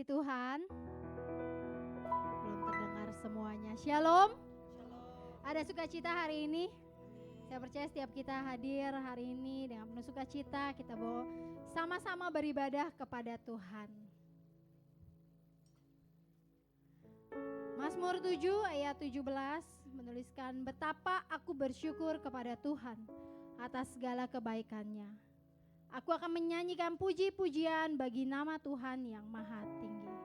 kasih Tuhan. Belum terdengar semuanya. Shalom. Ada sukacita hari ini. Saya percaya setiap kita hadir hari ini dengan penuh sukacita, kita bawa sama-sama beribadah kepada Tuhan. Mazmur 7 ayat 17 menuliskan, betapa aku bersyukur kepada Tuhan atas segala kebaikannya. Aku akan menyanyikan puji-pujian bagi nama Tuhan yang maha tinggi.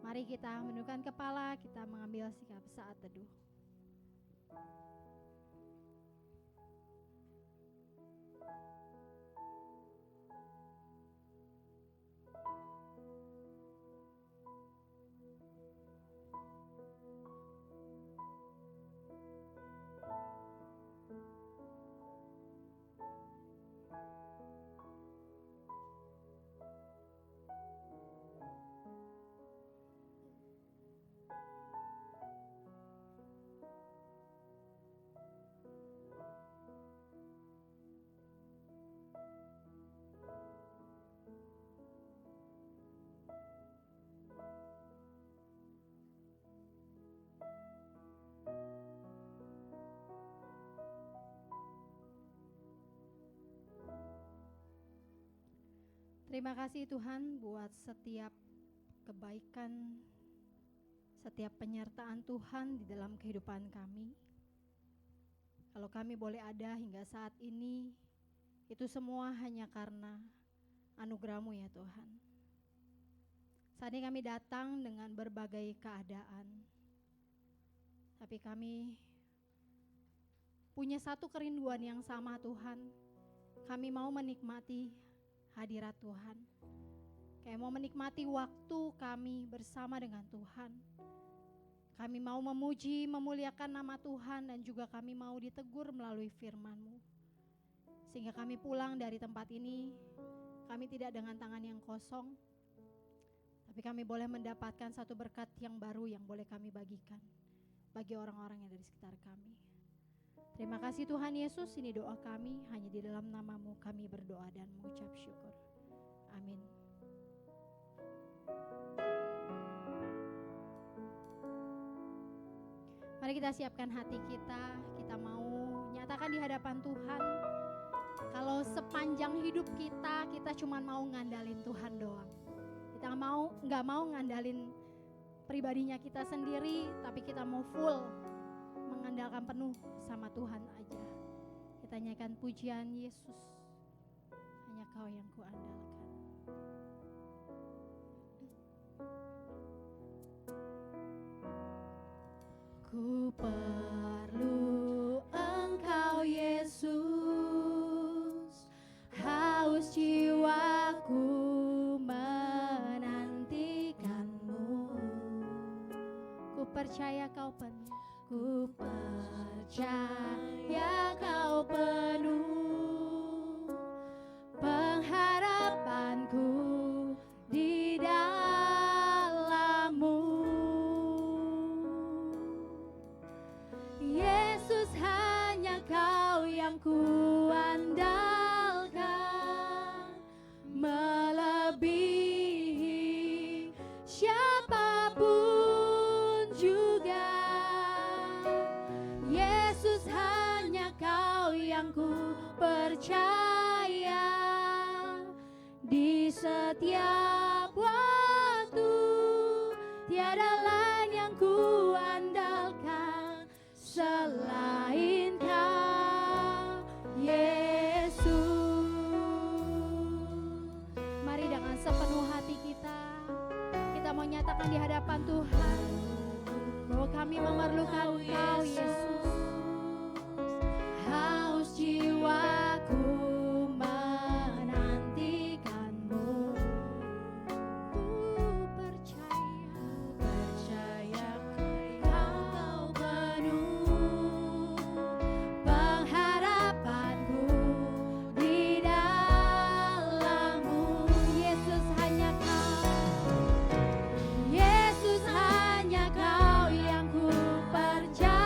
Mari kita menundukkan kepala, kita mengambil sikap saat teduh. Terima kasih Tuhan buat setiap kebaikan, setiap penyertaan Tuhan di dalam kehidupan kami. Kalau kami boleh ada hingga saat ini, itu semua hanya karena anugerah-Mu ya Tuhan. Saat ini kami datang dengan berbagai keadaan, tapi kami punya satu kerinduan yang sama Tuhan. Kami mau menikmati hadirat Tuhan. Kayak mau menikmati waktu kami bersama dengan Tuhan. Kami mau memuji, memuliakan nama Tuhan, dan juga kami mau ditegur melalui firman-Mu. Sehingga kami pulang dari tempat ini, kami tidak dengan tangan yang kosong, tapi kami boleh mendapatkan satu berkat yang baru yang boleh kami bagikan bagi orang-orang yang ada di sekitar kami. Terima kasih Tuhan Yesus, ini doa kami, hanya di dalam nama-Mu kami berdoa dan mengucap syukur. Amin. Mari kita siapkan hati kita mau nyatakan di hadapan Tuhan. Kalau sepanjang hidup kita cuma mau ngandalin Tuhan doang. Kita nggak mau ngandalin pribadinya kita sendiri, tapi kita mau full mengandalkan penuh sama Tuhan aja. Kita nyanyikan pujian Yesus, hanya Kau yang kuandalkan. Ku perlu Engkau Yesus, haus jiwaku menantikan-Mu. Ku percaya Kau penuh. Ku percaya Kau penuh pengharapanku di dalam-Mu. Yesus, hanya Kau yang kuandalkan, melebihi siapapun juga. Yesus, hanya Kau yang ku percaya di setiap waktu. Tiada lain yang ku andalkan selain Kau, Yesus. Mari dengan sepenuh hati kita mau nyatakan di hadapan Tuhan bahwa kami memerlukan Kau, Yesus. Haus jiwaku menantikan-Mu. Ku percaya Kau penuh pengharapanku di dalam-Mu. Yesus, hanya Kau. Yesus, hanya Kau yang ku percaya.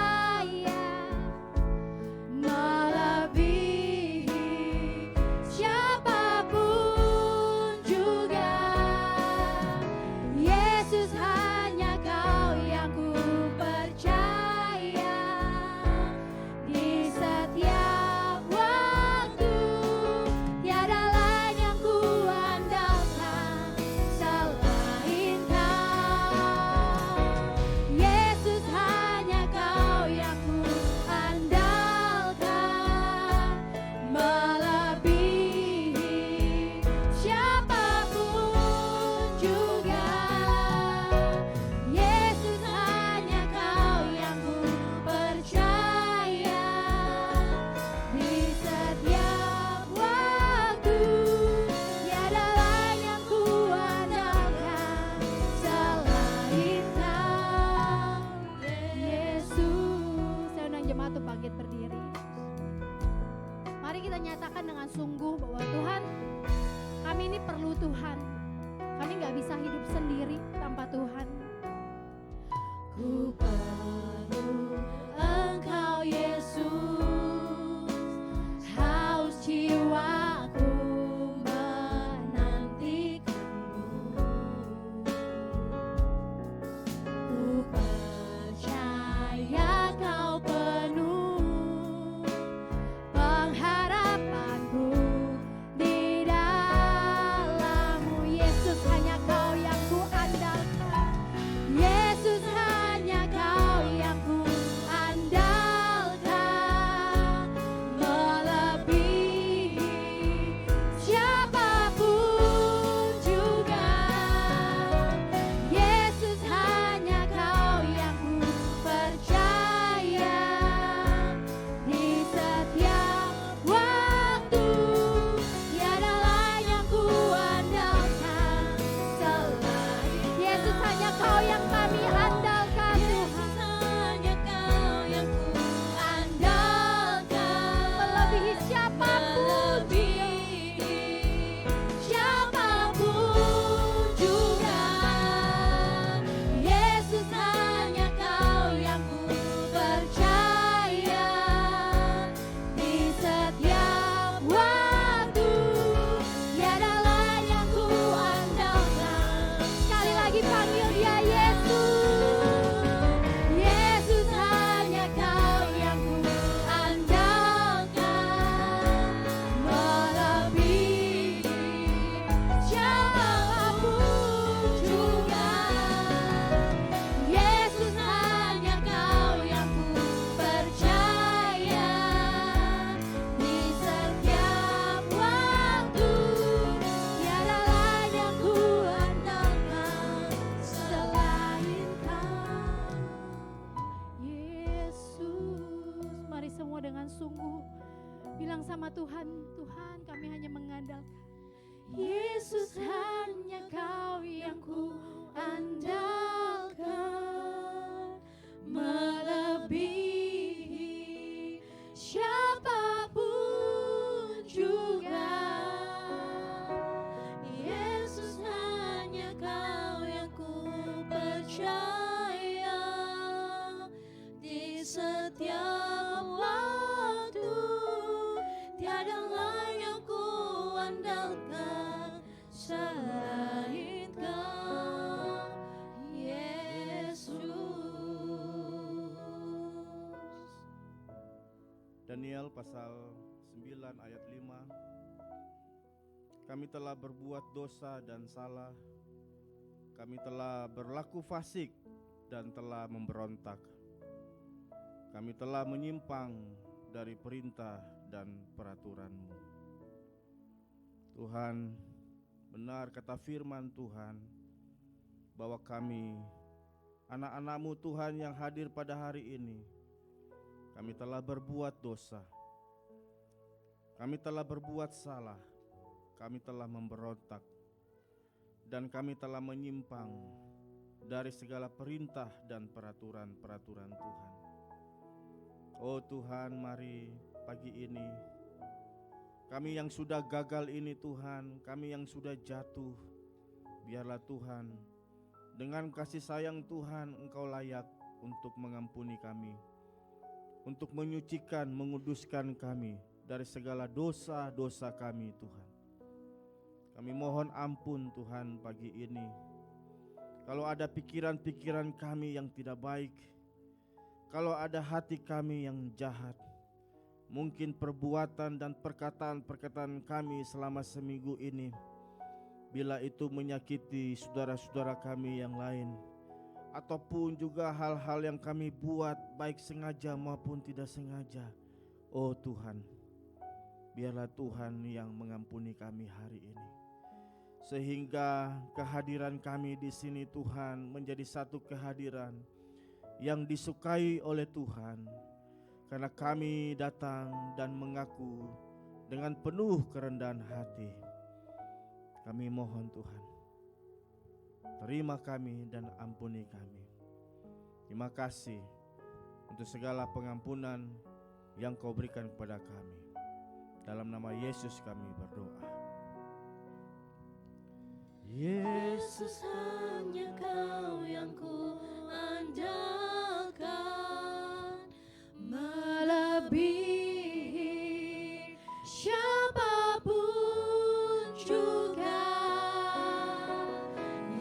yang kami andalkan Tuhan. Hanya Kau yang ku andalkan, Melebihi siapapun, siapapun juga. Yesus, hanya Kau yang ku percaya. Di setiap waktu tiada lain yang ku andalkan. sekali lagi panggil dia Yesus. Yesus, hanya Kau yang ku andalkan, melebihi siapapun juga. Yesus, hanya Kau yang ku percaya. Di setiap waktu tiada lain yang ku andalkan selain Kau, Yesus. Mari semua dengan sungguh bilang sama Tuhan, Tuhan kami hanya mengandalkan. Yesus, hanya Kau yang ku andalkan, melebihi siapapun juga. Yesus, hanya Kau yang ku percaya. Di setiap waktu tiada lain yang ku andalkan selain Kau, Yesus. Daniel pasal 9 ayat 5. Kami telah berbuat dosa dan salah. Kami telah berlaku fasik dan telah memberontak. Kami telah menyimpang dari perintah dan peraturan-Mu. Tuhan, benar kata firman Tuhan, bahwa kami, anak-anak-Mu Tuhan yang hadir pada hari ini, kami telah berbuat dosa. Kami telah berbuat salah. Kami telah memberontak. Dan kami telah menyimpang dari segala perintah dan peraturan-peraturan Tuhan. Oh Tuhan, mari pagi ini kami yang sudah gagal ini Tuhan, kami yang sudah jatuh, biarlah Tuhan dengan kasih sayang Tuhan Engkau layak untuk mengampuni kami, untuk menyucikan, menguduskan kami dari segala dosa-dosa kami Tuhan. Kami mohon ampun Tuhan pagi ini. Kalau ada pikiran-pikiran kami yang tidak baik, kalau ada hati kami yang jahat, mungkin perbuatan dan perkataan-perkataan kami selama seminggu ini, bila itu menyakiti saudara-saudara kami yang lain, ataupun juga hal-hal yang kami buat baik sengaja maupun tidak sengaja, oh Tuhan, biarlah Tuhan yang mengampuni kami hari ini, sehingga kehadiran kami di sini Tuhan menjadi satu kehadiran yang disukai oleh Tuhan, karena kami datang dan mengaku dengan penuh kerendahan hati. Kami mohon Tuhan, terima kami dan ampuni kami. Terima kasih untuk segala pengampunan yang Kau berikan kepada kami. Dalam nama Yesus kami berdoa. Yesus, hanya Kau yang ku andalkan, melebihi siapapun juga.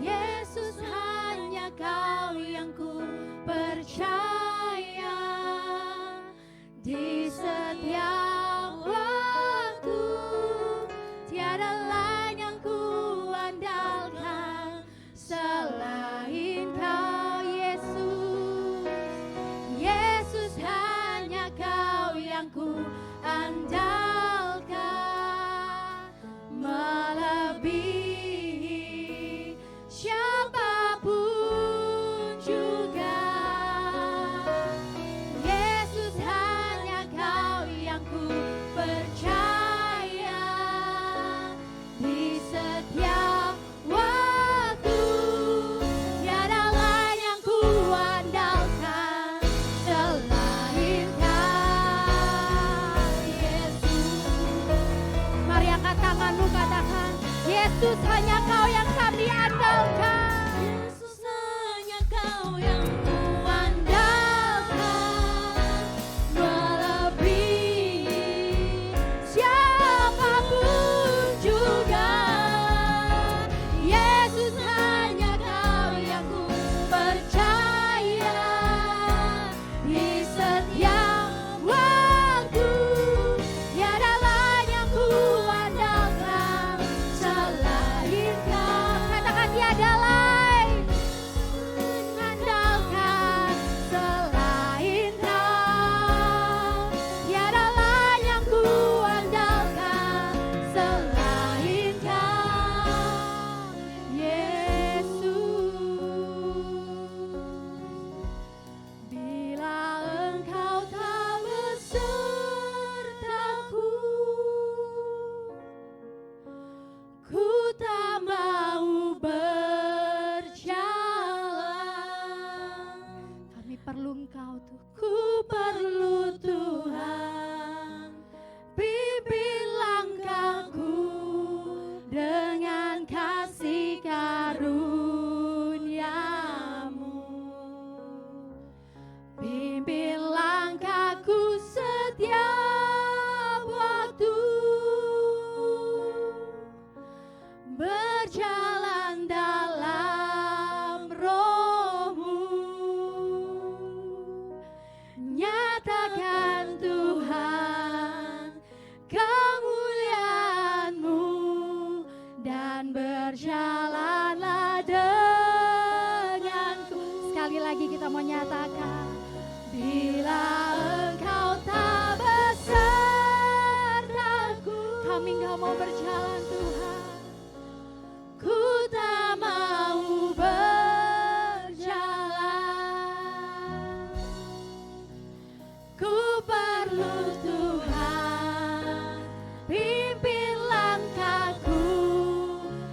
Yesus, hanya Kau yang ku percaya. Di setiap waktu tiada lain yang ku andalkan selain Kau, Yesus. Yesus, hanya Kau yang ku andalkan, melebihi siapapun juga. Yesus, hanya Kau yang ku percaya. Di setiap waktu tiada lain Ku perlu Tuhan, pimpin langkahku dengan kasih karunia-Mu. Pimpin langkahku setiap waktu, berjalan dalam Roh-Mu. Nyatakan Tuhan kemuliaan-Mu dan berjalanlah denganku. Sekali lagi kita mau nyatakan, bila Engkau tak besertaku, kami gak mau berjalan Tuhan. Ku tak mau berjalan. Ku perlu Tuhan, pimpin langkahku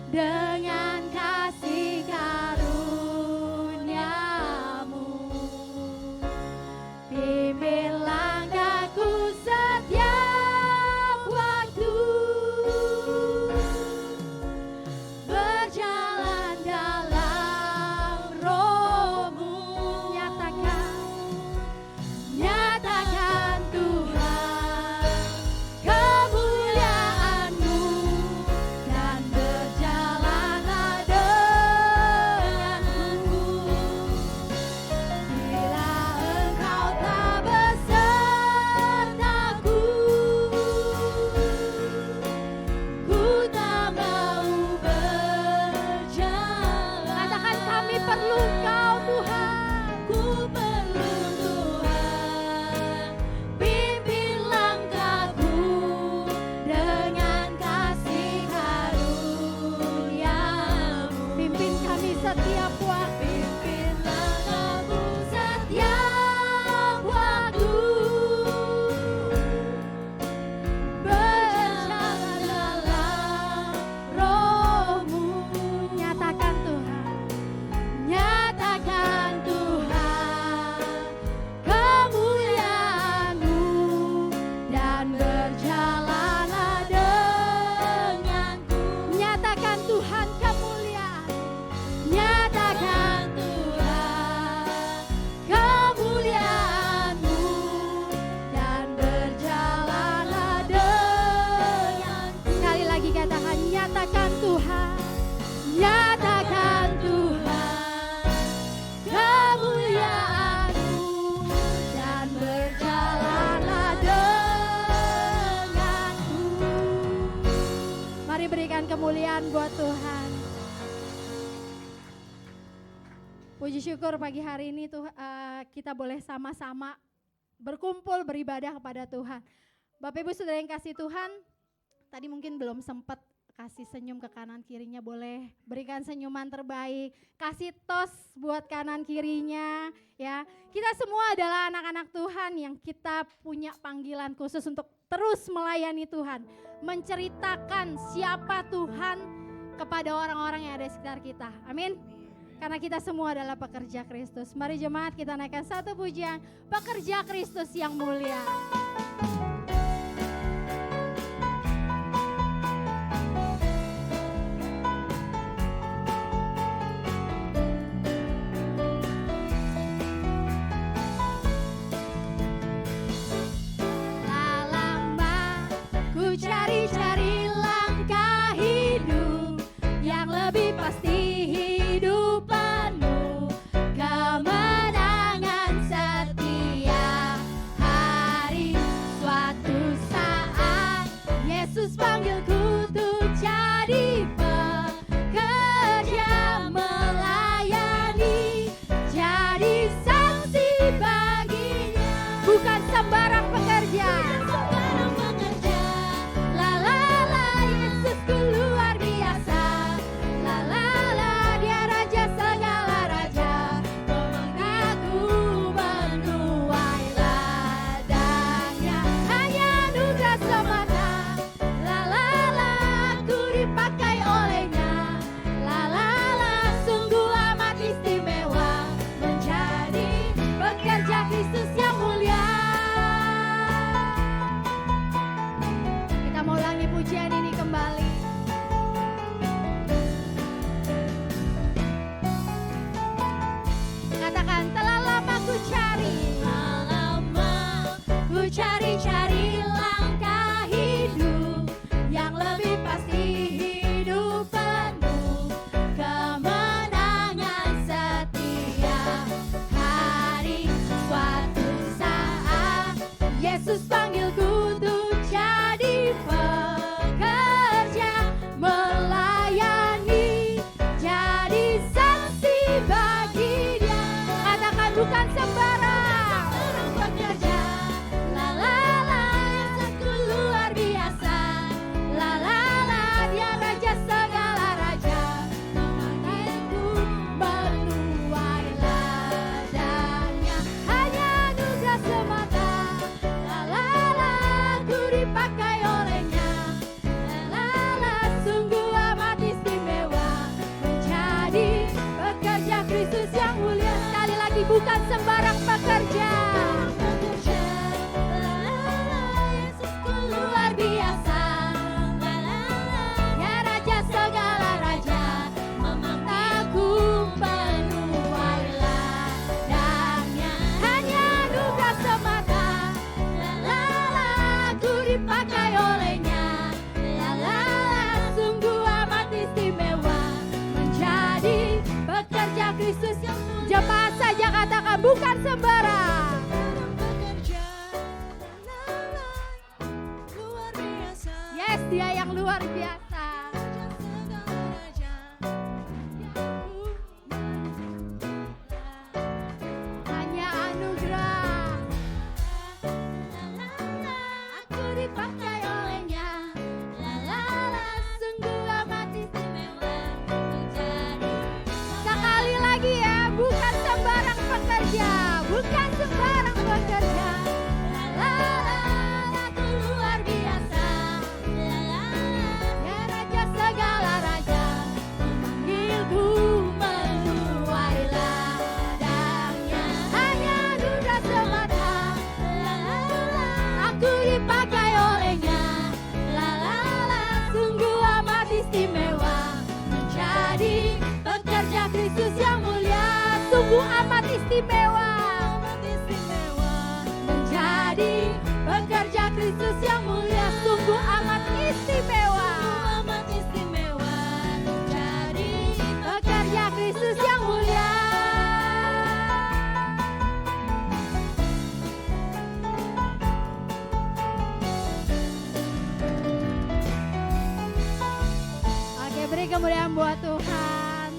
dengan kasih karunia-Mu. Pimpin langkahku setiap waktu, berjalan dalam Roh-Mu. Nyatakan Tuhan kemuliaan-Mu dan berjalanlah denganku. Bila Engkau tak besertaku, ku tak mau berjalan. Katakan, kami perlu Engkau Tuhan. Ku perlu Tuhan, pimpin langkahku dengan kasih karunia-Mu. Pimpin kami setiap waktu. Pimpin langkahku setiap waktu, berjalan dalam Roh-Mu. Nyatakan Tuhan, nyatakan Tuhan kemuliaan-Mu dan berjalanlah denganku. Nyatakan Tuhan kemuliaan, nyatakan Tuhan kemuliaan-Mu dan berjalanlah denganku. Sekali lagi katakan, nyatakan Tuhan, nyatakan Tuhan kemuliaan-Mu dan berjalanlah denganku. Mari berikan kemuliaan buat Tuhan. Puji syukur pagi hari ini kita boleh sama-sama berkumpul beribadah kepada Tuhan. Bapak Ibu Saudara yang kasih Tuhan, tadi mungkin belum sempat kasih senyum ke kanan kirinya, boleh berikan senyuman terbaik, kasih tos buat kanan kirinya ya. Kita semua adalah anak-anak Tuhan yang kita punya panggilan khusus untuk terus melayani Tuhan, menceritakan siapa Tuhan kepada orang-orang yang ada di sekitar kita. Amin. Karena kita semua adalah pekerja Kristus. Mari jemaat kita naikkan satu pujian, pekerja Kristus yang mulia. Lama ku cari-cari langkah hidup yang lebih pasti, hidup penuh kemenangan setiap hari. bukan sembarang pekerja. Yesusku luar biasa. Ya Raja segala raja, Memanggilku menuai ladangnya. hanya anugerah semata. Aku dipakai olehnya. Sungguh amat istimewa menjadi pekerja Kristus. Jemaat saja katakan bukan sembarang. Bekerja, luar biasa. Yes, dia yang luar biasa. Segala raja. Hanya anugerah. Aku dipakai olehnya. Sungguh amat istimewa menjadi. Sekali lagi ya, bukan sembarang pekerja, bukan sembarang pekerja. Aku luar biasa. Ya Raja segala raja, Memanggilku menuai ladangnya. hanya anugerah semata. Aku dipakai olehnya. Sungguh amat istimewa menjadi pekerja Kristus yang mulia. Sungguh amat istimewa Amat istimewa menjadi pekerja Kristus yang mulia. Sungguh amat istimewa amat istimewa menjadi pekerja Kristus yang mulia. Oke, beri kemuliaan buat Tuhan.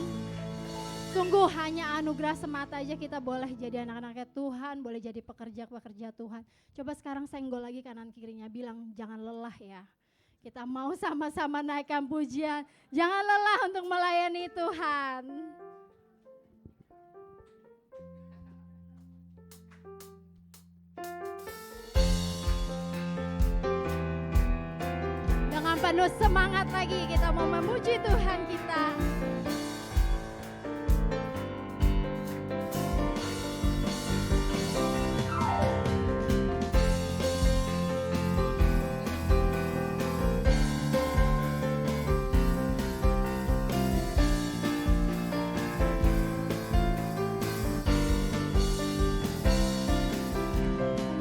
Sungguh hanya anugerah semata aja kita boleh jadi anak-anaknya Tuhan, boleh jadi pekerja-pekerja Tuhan. Coba sekarang senggol lagi kanan kirinya, bilang jangan lelah ya. Kita mau sama-sama naikkan pujian, jangan lelah untuk melayani Tuhan. Dengan penuh semangat lagi kita mau memuji Tuhan kita.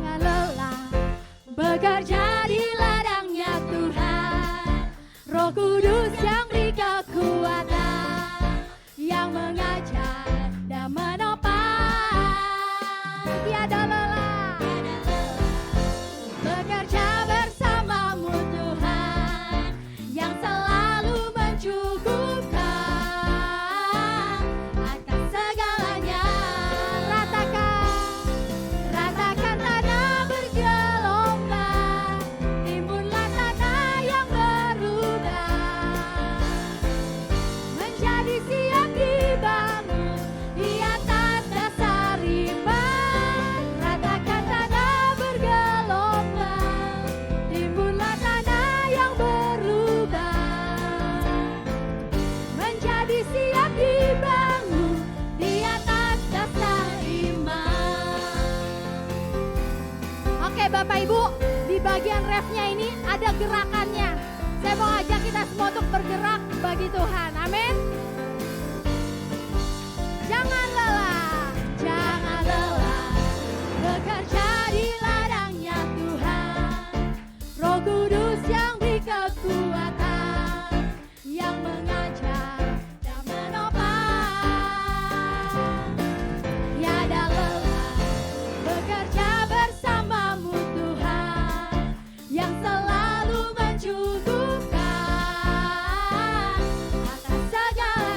Jangan lelah bekerja di ladangnya Tuhan. Roh Kudus yang beri kekuatan, yang mengajar dan menopang. Tiada lelah bekerja bersamamu Tuhan, yang selalu mencukupkan akan segalanya. Ratakan tanah bergelombang, timbunlah tanah yang berubah, menjadi siap dibangun di atas dasar iman. Ratakan tanah bergelombang, timbunlah tanah yang berubah, menjadi siap dibangun di atas dasar iman. Oke Bapak Ibu, di bagian refnya ini ada gerakannya. Saya mau ajak kita semua untuk bergerak bagi Tuhan. Amin. Jangan lelah bekerja di ladangnya Tuhan. Roh Kudus yang beri kekuatan, yang mengajar dan menopang. Tiada lelah bekerja bersamamu Tuhan, yang selalu mencukupkan atas segala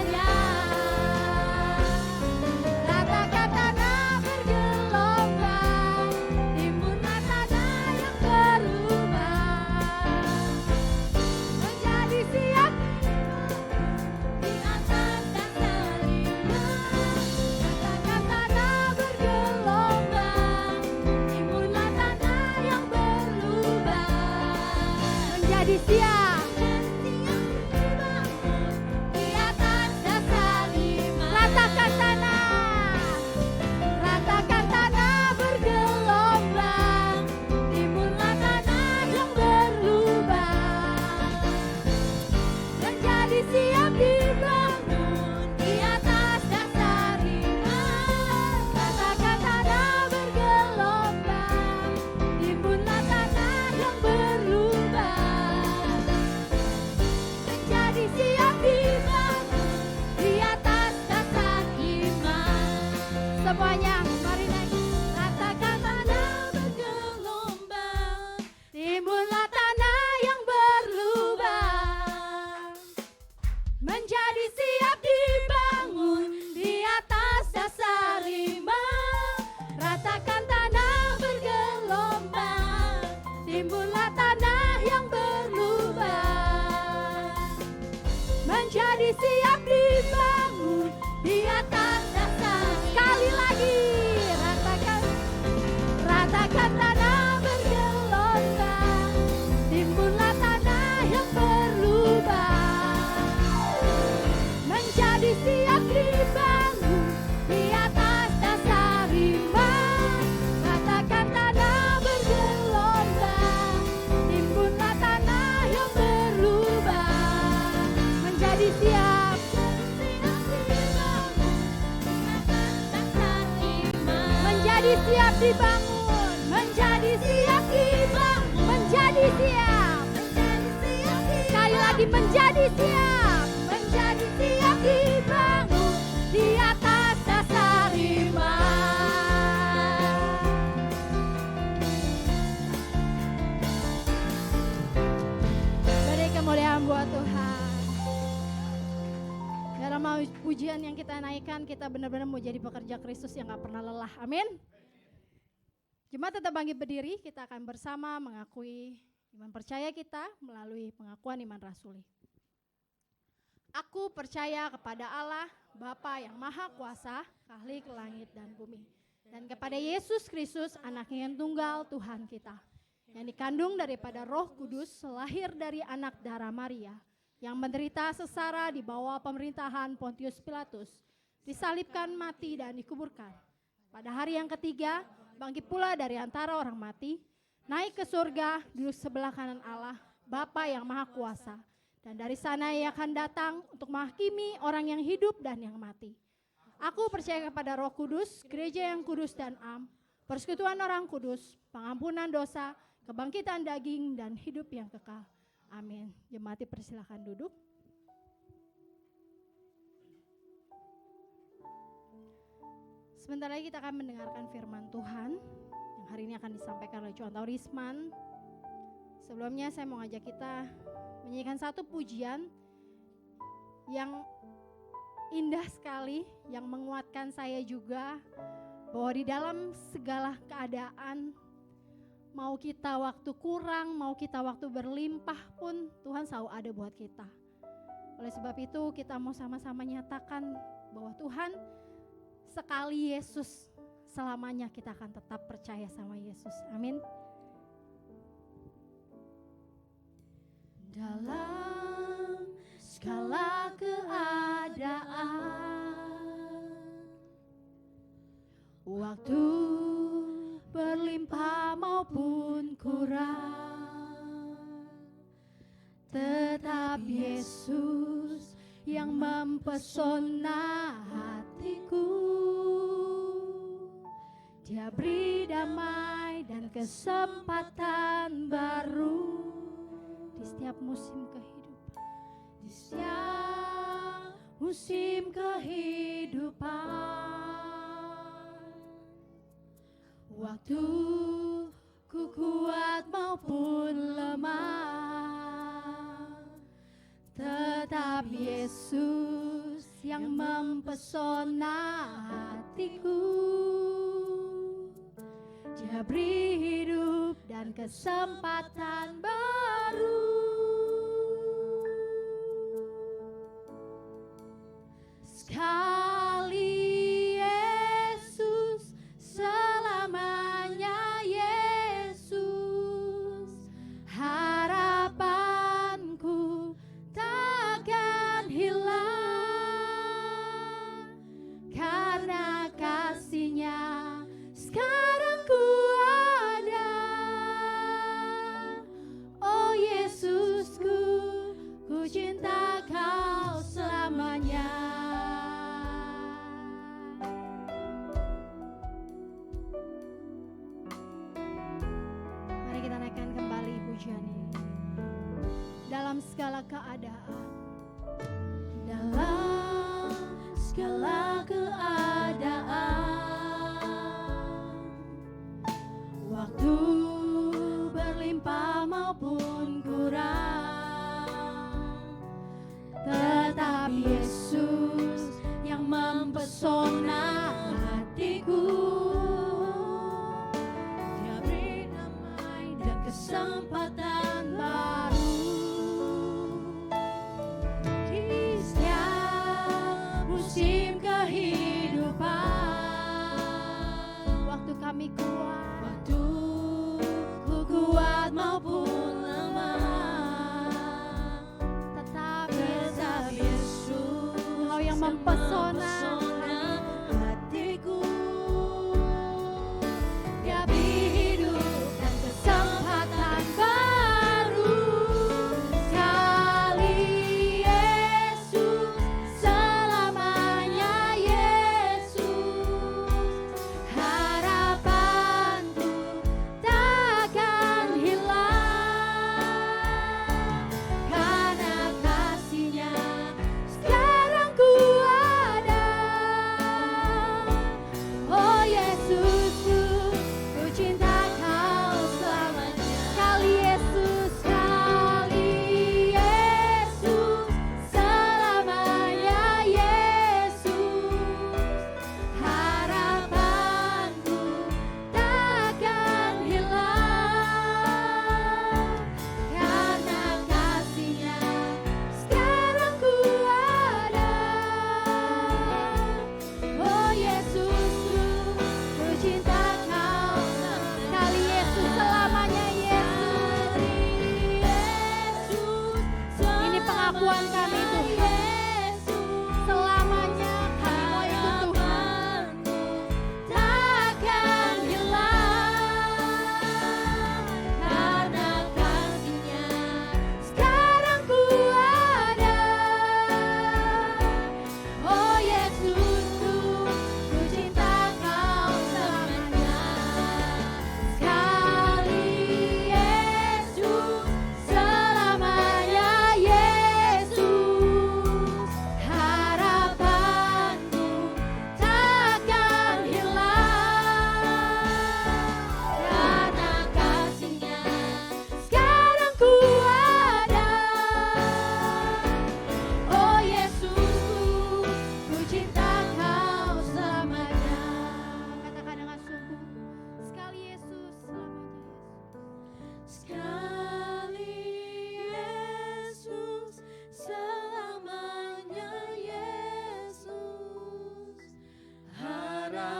menjadi siap dibangun, menjadi siap dibangun, menjadi siap, sekali lagi menjadi siap dibangun di atas dasar iman. Beri kemuliaan buat Tuhan. Dalam pujian yang kita naikkan, kita benar-benar mau jadi pekerja Kristus yang gak pernah lelah. Amin. Jemaat tetap bangkit berdiri, kita akan bersama mengakui iman percaya kita melalui pengakuan iman rasuli. Aku percaya kepada Allah, Bapa yang Maha Kuasa, Khalik langit dan bumi. Dan kepada Yesus Kristus, Anaknya yang tunggal, Tuhan kita. Yang dikandung daripada Roh Kudus, lahir dari anak darah Maria. Yang menderita sengsara di bawah pemerintahan Pontius Pilatus. Disalibkan, mati dan dikuburkan. Pada hari yang ketiga, bangkit pula dari antara orang mati. Naik ke surga, duduk sebelah kanan Allah, Bapa yang Maha Kuasa. Dan dari sana ia akan datang untuk menghakimi orang yang hidup dan yang mati. Aku percaya kepada Roh Kudus, gereja yang kudus dan am, persekutuan orang kudus, pengampunan dosa, kebangkitan daging dan hidup yang kekal. Amin. Jemaat dipersilakan duduk. Sebentar lagi kita akan mendengarkan firman Tuhan yang hari ini akan disampaikan oleh Contoh Risman. Sebelumnya saya mau ngajak kita menyanyikan satu pujian yang indah sekali, yang menguatkan saya juga bahwa di dalam segala keadaan, mau kita waktu kurang, mau kita waktu berlimpah pun, Tuhan selalu ada buat kita. Oleh sebab itu kita mau sama-sama nyatakan bahwa Tuhan sekali Yesus, selamanya kita akan tetap percaya sama Yesus. Amin. Dalam segala keadaan, waktu berlimpah maupun kurang, tetap Yesus yang mempesona hatiku. Dia beri damai dan kesempatan baru Di setiap musim kehidupan, di setiap musim kehidupan. Waktu ku kuat maupun lemah, tetap Yesus yang mempesona hatiku. Dia beri hidup dan kesempatan baru. Sekali Yesus, selamanya Yesus. Harapanku takkan hilang, karena kasih-Nya sekarang ku ada. Oh Yesusku, ku cinta Kau selamanya. mari kita naikkan kembali pujian ini. Dalam segala keadaan, Dalam segala keadaan, waktu berlimpah maupun kurang, tetap Yesus yang mempesona hatiku. Dia beri damai dan kesempatan baru.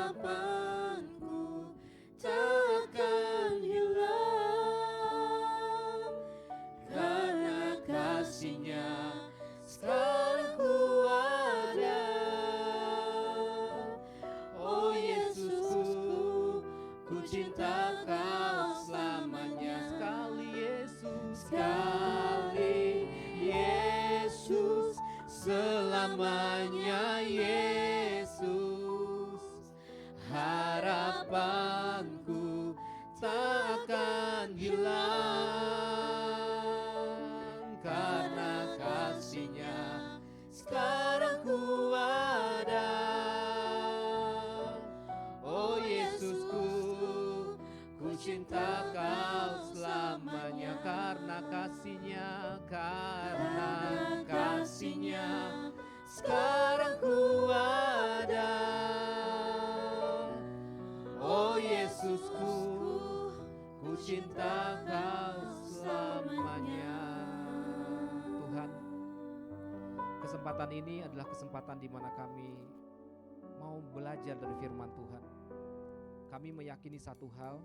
harapanku takkan hilang, karena kasih-Nya sekarang ku ada. Oh Yesusku, ku cinta Kau selamanya. Sekali Yesus, sekali Yesus, selamanya Yesus. Harapanku takkan hilang, karena kasih-Nya sekarang ku ada. Oh Yesusku, ku cinta Kau selamanya, karena kasih-Nya, karena kasih-Nya sekarang ku ada. Oh Yesusku, ku cinta Kau selamanya. Tuhan, kesempatan ini adalah kesempatan di mana kami mau belajar dari firman Tuhan. Kami meyakini satu hal,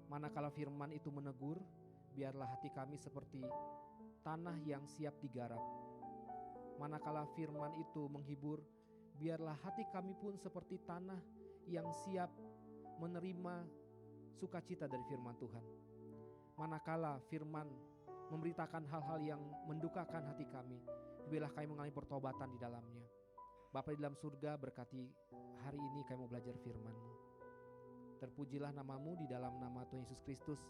manakala firman itu menegur, biarlah hati kami seperti tanah yang siap digarap. Manakala firman itu menghibur, biarlah hati kami pun seperti tanah yang siap menerima sukacita dari firman Tuhan. Manakala firman memberitakan hal-hal yang mendukakan hati kami, biarlah kami mengalami pertobatan di dalamnya. Bapa di dalam surga, berkati hari ini kami mau belajar firman-Mu. Terpujilah nama-Mu di dalam nama Tuhan Yesus Kristus,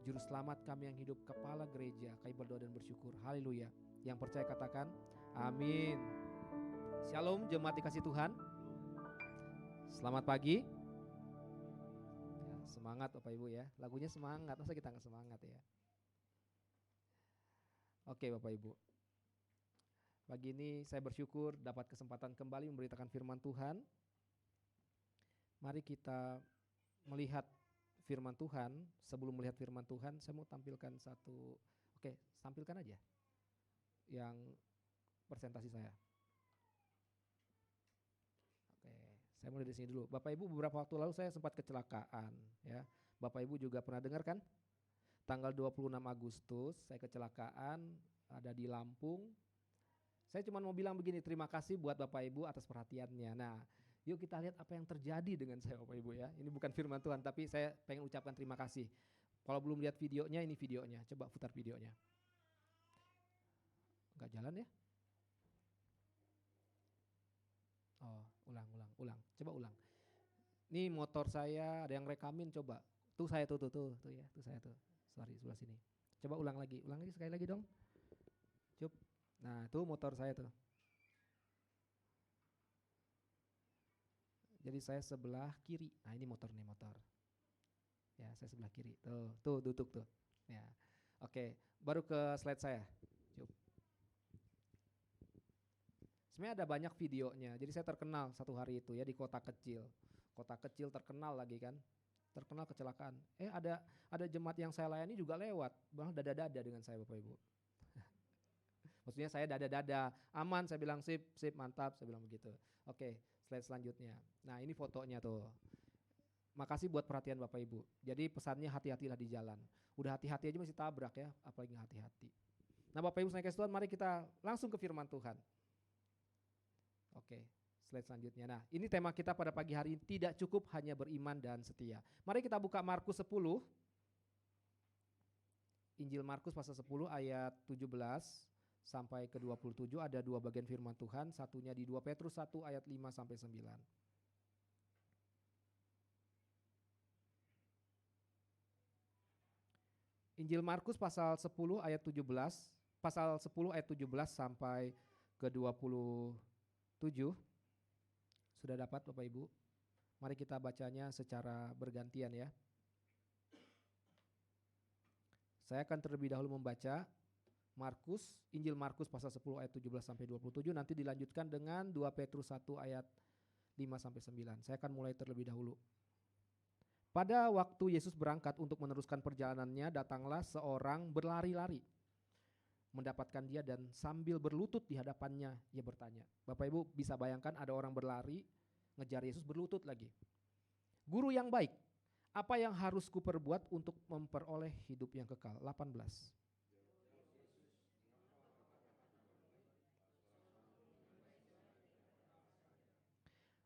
Juru Selamat kami yang hidup, Kepala Gereja. Kami berdoa dan bersyukur. Haleluya. Yang percaya katakan amin. Shalom jemaat dikasih Tuhan. Selamat pagi. Ya, semangat Bapak Ibu ya. Lagunya semangat, masa kita nggak semangat ya. Oke Bapak Ibu. Pagi ini saya bersyukur dapat kesempatan kembali memberitakan firman Tuhan. Mari kita melihat firman Tuhan. Sebelum melihat firman Tuhan, saya mau tampilkan satu. Oke, tampilkan aja yang presentasi saya. Oke, saya mulai dari sini dulu. Bapak Ibu, beberapa waktu lalu saya sempat kecelakaan ya. Bapak Ibu juga pernah dengar kan? Tanggal 26 Agustus saya kecelakaan, ada di Lampung. Saya cuma mau bilang begini, terima kasih buat Bapak Ibu atas perhatiannya. Nah, yuk kita lihat apa yang terjadi dengan saya Bapak Ibu ya. Ini bukan firman Tuhan, tapi saya pengen ucapkan terima kasih. Kalau belum lihat videonya, ini videonya. Coba putar videonya. Enggak jalan ya? Oh, ulang. Coba ulang. Ini motor saya, ada yang rekamin coba. Tuh saya tuh ya, tuh saya tuh. Sorry, sebelah sini. Coba ulang lagi sekali lagi dong. Cup. Nah, tuh motor saya tuh. Jadi saya sebelah kiri. Nah, ini motor. Ya, saya sebelah kiri. Tuh duduk tuh. Ya. Oke, baru ke slide saya. Cup. Sebenarnya ada banyak videonya. Jadi saya terkenal satu hari itu ya di kota kecil. Kota kecil terkenal lagi kan. Terkenal kecelakaan. Ada jemaat yang saya layani juga lewat. Bang dada-dada dengan saya Bapak Ibu. Maksudnya saya dada-dada, aman, saya bilang sip, mantap, saya bilang begitu. Oke, slide selanjutnya. Nah, ini fotonya tuh. Makasih buat perhatian Bapak Ibu. Jadi pesannya hati-hatilah di jalan. Udah hati-hati aja masih tabrak ya, apalagi hati-hati. Nah, Bapak Ibu saya kasih Tuhan, mari kita langsung ke firman Tuhan. Oke, slide selanjutnya. Nah, ini tema kita pada pagi hari ini, tidak cukup hanya beriman dan setia. Mari kita buka Markus 10. Injil Markus pasal 10 ayat 17 sampai ke 27, ada dua bagian firman Tuhan, satunya di 2 Petrus 1 ayat 5 sampai 9. Injil Markus pasal 10 ayat 17, pasal 10 ayat 17 sampai ke 27. Sudah dapat Bapak Ibu? Mari kita bacanya secara bergantian ya. Saya akan terlebih dahulu membaca Injil Markus pasal 10 ayat 17 sampai 27, nanti dilanjutkan dengan 2 Petrus 1 ayat 5 sampai 9. Saya akan mulai terlebih dahulu. Pada waktu Yesus berangkat untuk meneruskan perjalanannya, datanglah seorang berlari-lari mendapatkan dia dan sambil berlutut di hadapannya ia bertanya. Bapak Ibu bisa bayangkan ada orang berlari ngejar Yesus berlutut lagi. Guru yang baik, apa yang harus kuperbuat untuk memperoleh hidup yang kekal? 18.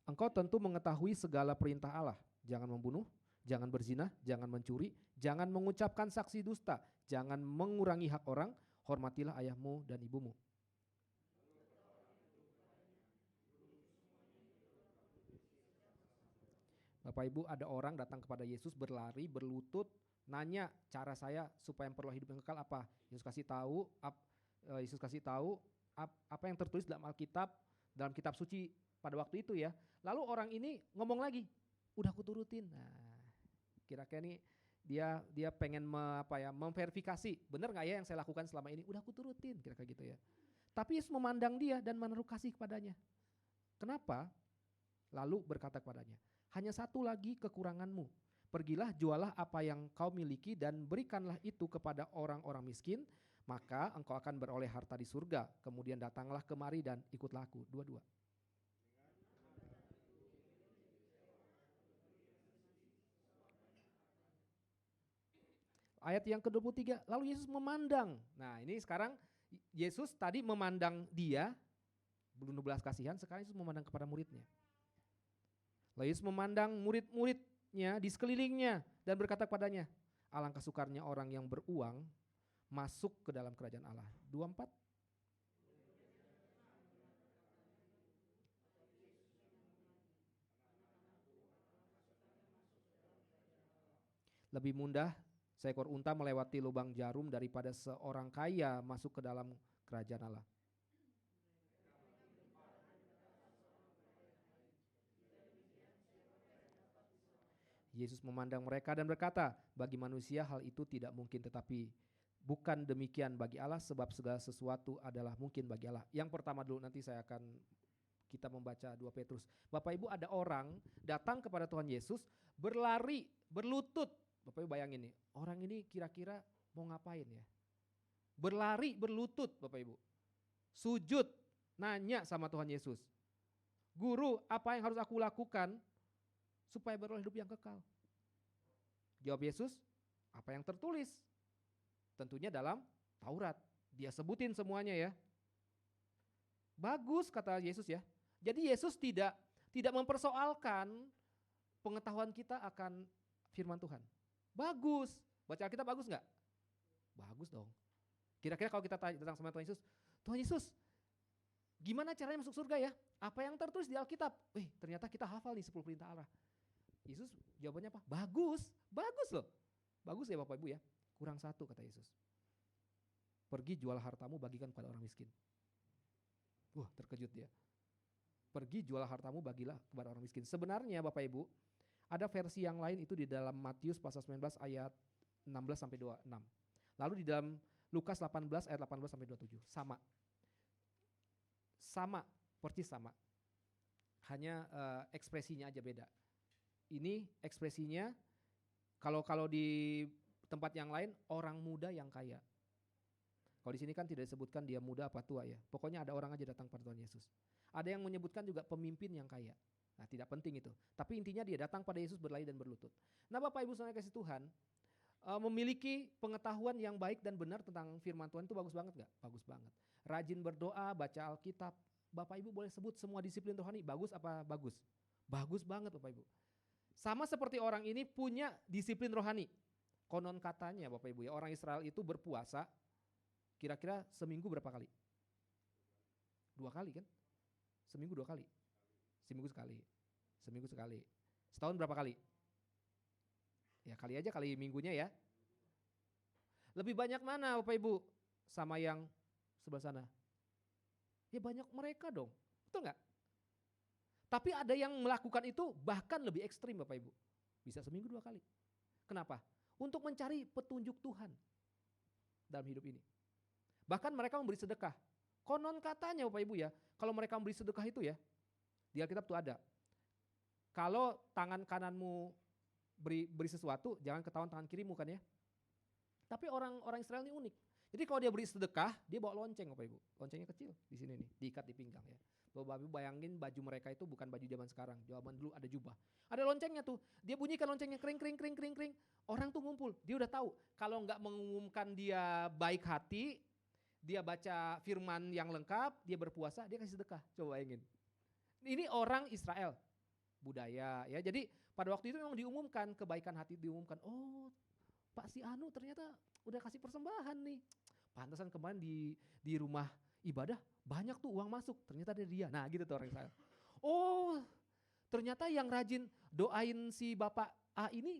Engkau tentu mengetahui segala perintah Allah. Jangan membunuh, jangan berzina, jangan mencuri, jangan mengucapkan saksi dusta, jangan mengurangi hak orang, hormatilah ayahmu dan ibumu. Bapak Ibu, ada orang datang kepada Yesus berlari, berlutut, nanya cara saya supaya memperoleh hidup yang kekal apa? Yesus kasih tahu apa yang tertulis dalam Alkitab, dalam kitab suci pada waktu itu ya. Lalu orang ini ngomong lagi, udah kuturutin. Nah, kira-kira nih dia pengen memverifikasi, benar nggak ya yang saya lakukan selama ini? Udah kuturutin, kira-kira gitu ya. Tapi Yesus memandang dia dan menaruh kasih kepadanya. Kenapa? Lalu berkata kepadanya, hanya satu lagi kekuranganmu. Pergilah, jualah apa yang kau miliki dan berikanlah itu kepada orang-orang miskin, maka engkau akan beroleh harta di surga. Kemudian datanglah kemari dan ikutlah aku. 22. Ayat yang ke-23, lalu Yesus memandang. Nah, ini sekarang Yesus tadi memandang dia, belum belas kasihan, sekarang Yesus memandang kepada muridnya. Lalu Yesus memandang murid-muridnya di sekelilingnya dan berkata kepadanya, alangkah sukarnya orang yang beruang masuk ke dalam kerajaan Allah. 24. Lebih mudah seekor unta melewati lubang jarum daripada seorang kaya masuk ke dalam kerajaan Allah. Yesus memandang mereka dan berkata, bagi manusia hal itu tidak mungkin, tetapi bukan demikian bagi Allah, sebab segala sesuatu adalah mungkin bagi Allah. Yang pertama dulu, nanti kita membaca 2 Petrus. Bapak Ibu, ada orang datang kepada Tuhan Yesus, berlari, berlutut. Bapak Ibu bayangin nih, orang ini kira-kira mau ngapain ya? Berlari, berlutut Bapak Ibu. Sujud, nanya sama Tuhan Yesus. Guru, apa yang harus aku lakukan supaya beroleh hidup yang kekal? Jawab Yesus, apa yang tertulis? Tentunya dalam Taurat. Dia sebutin semuanya ya. Bagus kata Yesus ya. Jadi Yesus tidak mempersoalkan pengetahuan kita akan firman Tuhan. Bagus. Baca Alkitab bagus nggak? Bagus dong. Kira-kira kalau kita datang sama Tuhan Yesus, gimana caranya masuk surga ya? Apa yang tertulis di Alkitab? Ternyata kita hafal nih 10 perintah Allah. Yesus jawabannya apa? Bagus, bagus loh. Bagus ya Bapak Ibu ya. Kurang satu kata Yesus. Pergi jual hartamu bagikan kepada orang miskin. Wah, terkejut dia. Pergi jual hartamu bagilah kepada orang miskin. Sebenarnya Bapak Ibu, ada versi yang lain itu di dalam Matius pasal 19 ayat 16 sampai 26. Lalu di dalam Lukas 18 ayat 18 sampai 27. Sama, persis sama. Hanya ekspresinya aja beda. Ini ekspresinya kalau di tempat yang lain orang muda yang kaya. Kalau di sini kan tidak disebutkan dia muda apa tua ya. Pokoknya ada orang aja datang pada Tuhan Yesus. Ada yang menyebutkan juga pemimpin yang kaya. Nah, tidak penting itu. Tapi intinya dia datang pada Yesus berlari dan berlutut. Nah, Bapak Ibu saudara kasih Tuhan, memiliki pengetahuan yang baik dan benar tentang firman Tuhan itu bagus banget gak? Bagus banget. Rajin berdoa, baca Alkitab. Bapak Ibu boleh sebut semua disiplin rohani bagus apa bagus? Bagus banget Bapak Ibu. Sama seperti orang ini punya disiplin rohani. Konon katanya Bapak Ibu ya, orang Israel itu berpuasa kira-kira seminggu berapa kali? 2 kali kan? Seminggu 2 kali. Seminggu sekali. Setahun berapa kali? Ya kali aja kali minggunya ya. Lebih banyak mana Bapak Ibu sama yang sebelah sana? Ya banyak mereka dong. Betul gak? Tapi ada yang melakukan itu bahkan lebih ekstrim Bapak Ibu. Bisa seminggu 2 kali. Kenapa? Untuk mencari petunjuk Tuhan dalam hidup ini. Bahkan mereka memberi sedekah. Konon katanya Bapak Ibu ya, kalau mereka memberi sedekah itu ya, di Alkitab tuh ada. Kalau tangan kananmu beri sesuatu, jangan ketahuan tangan kirimu kan ya. Tapi orang Israel ini unik. Jadi kalau dia beri sedekah, dia bawa lonceng Bapak Ibu. Loncengnya kecil di sini nih, diikat di pinggang ya. Bapak Ibu bayangin baju mereka itu bukan baju zaman sekarang. Zaman dulu ada jubah. Ada loncengnya tuh. Dia bunyikan loncengnya kring kring kring kring kring. Orang tuh ngumpul. Dia udah tahu kalau nggak mengumumkan dia baik hati, dia baca firman yang lengkap, dia berpuasa, dia kasih sedekah. Coba bayangin. Ini orang Israel. Budaya ya. Jadi pada waktu itu memang diumumkan kebaikan hati, diumumkan. Oh, Pak si Anu ternyata udah kasih persembahan nih. Pantesan kemarin di rumah ibadah banyak tuh uang masuk, ternyata ada dia. Nah gitu tuh orang Israel. Oh ternyata yang rajin doain si bapak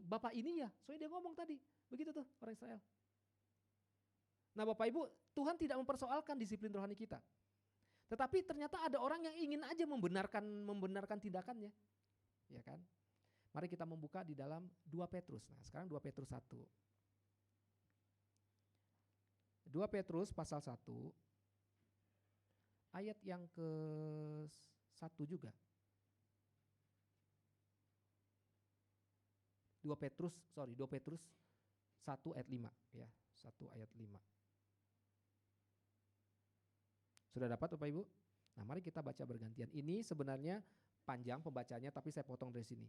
bapak ini ya. Soalnya dia ngomong tadi, begitu tuh orang Israel. Nah Bapak Ibu, Tuhan tidak mempersoalkan disiplin rohani kita. Tetapi ternyata ada orang yang ingin aja membenarkan tindakannya. Ya kan? Mari kita membuka di dalam 2 Petrus. Nah sekarang 2 Petrus 1. 2 Petrus pasal 1 ayat yang ke-1 juga. 2 Petrus 1 ayat 5 ya, 1 ayat 5. Sudah dapat Bapak Ibu? Nah, mari kita baca bergantian. Ini sebenarnya panjang pembacanya tapi saya potong dari sini.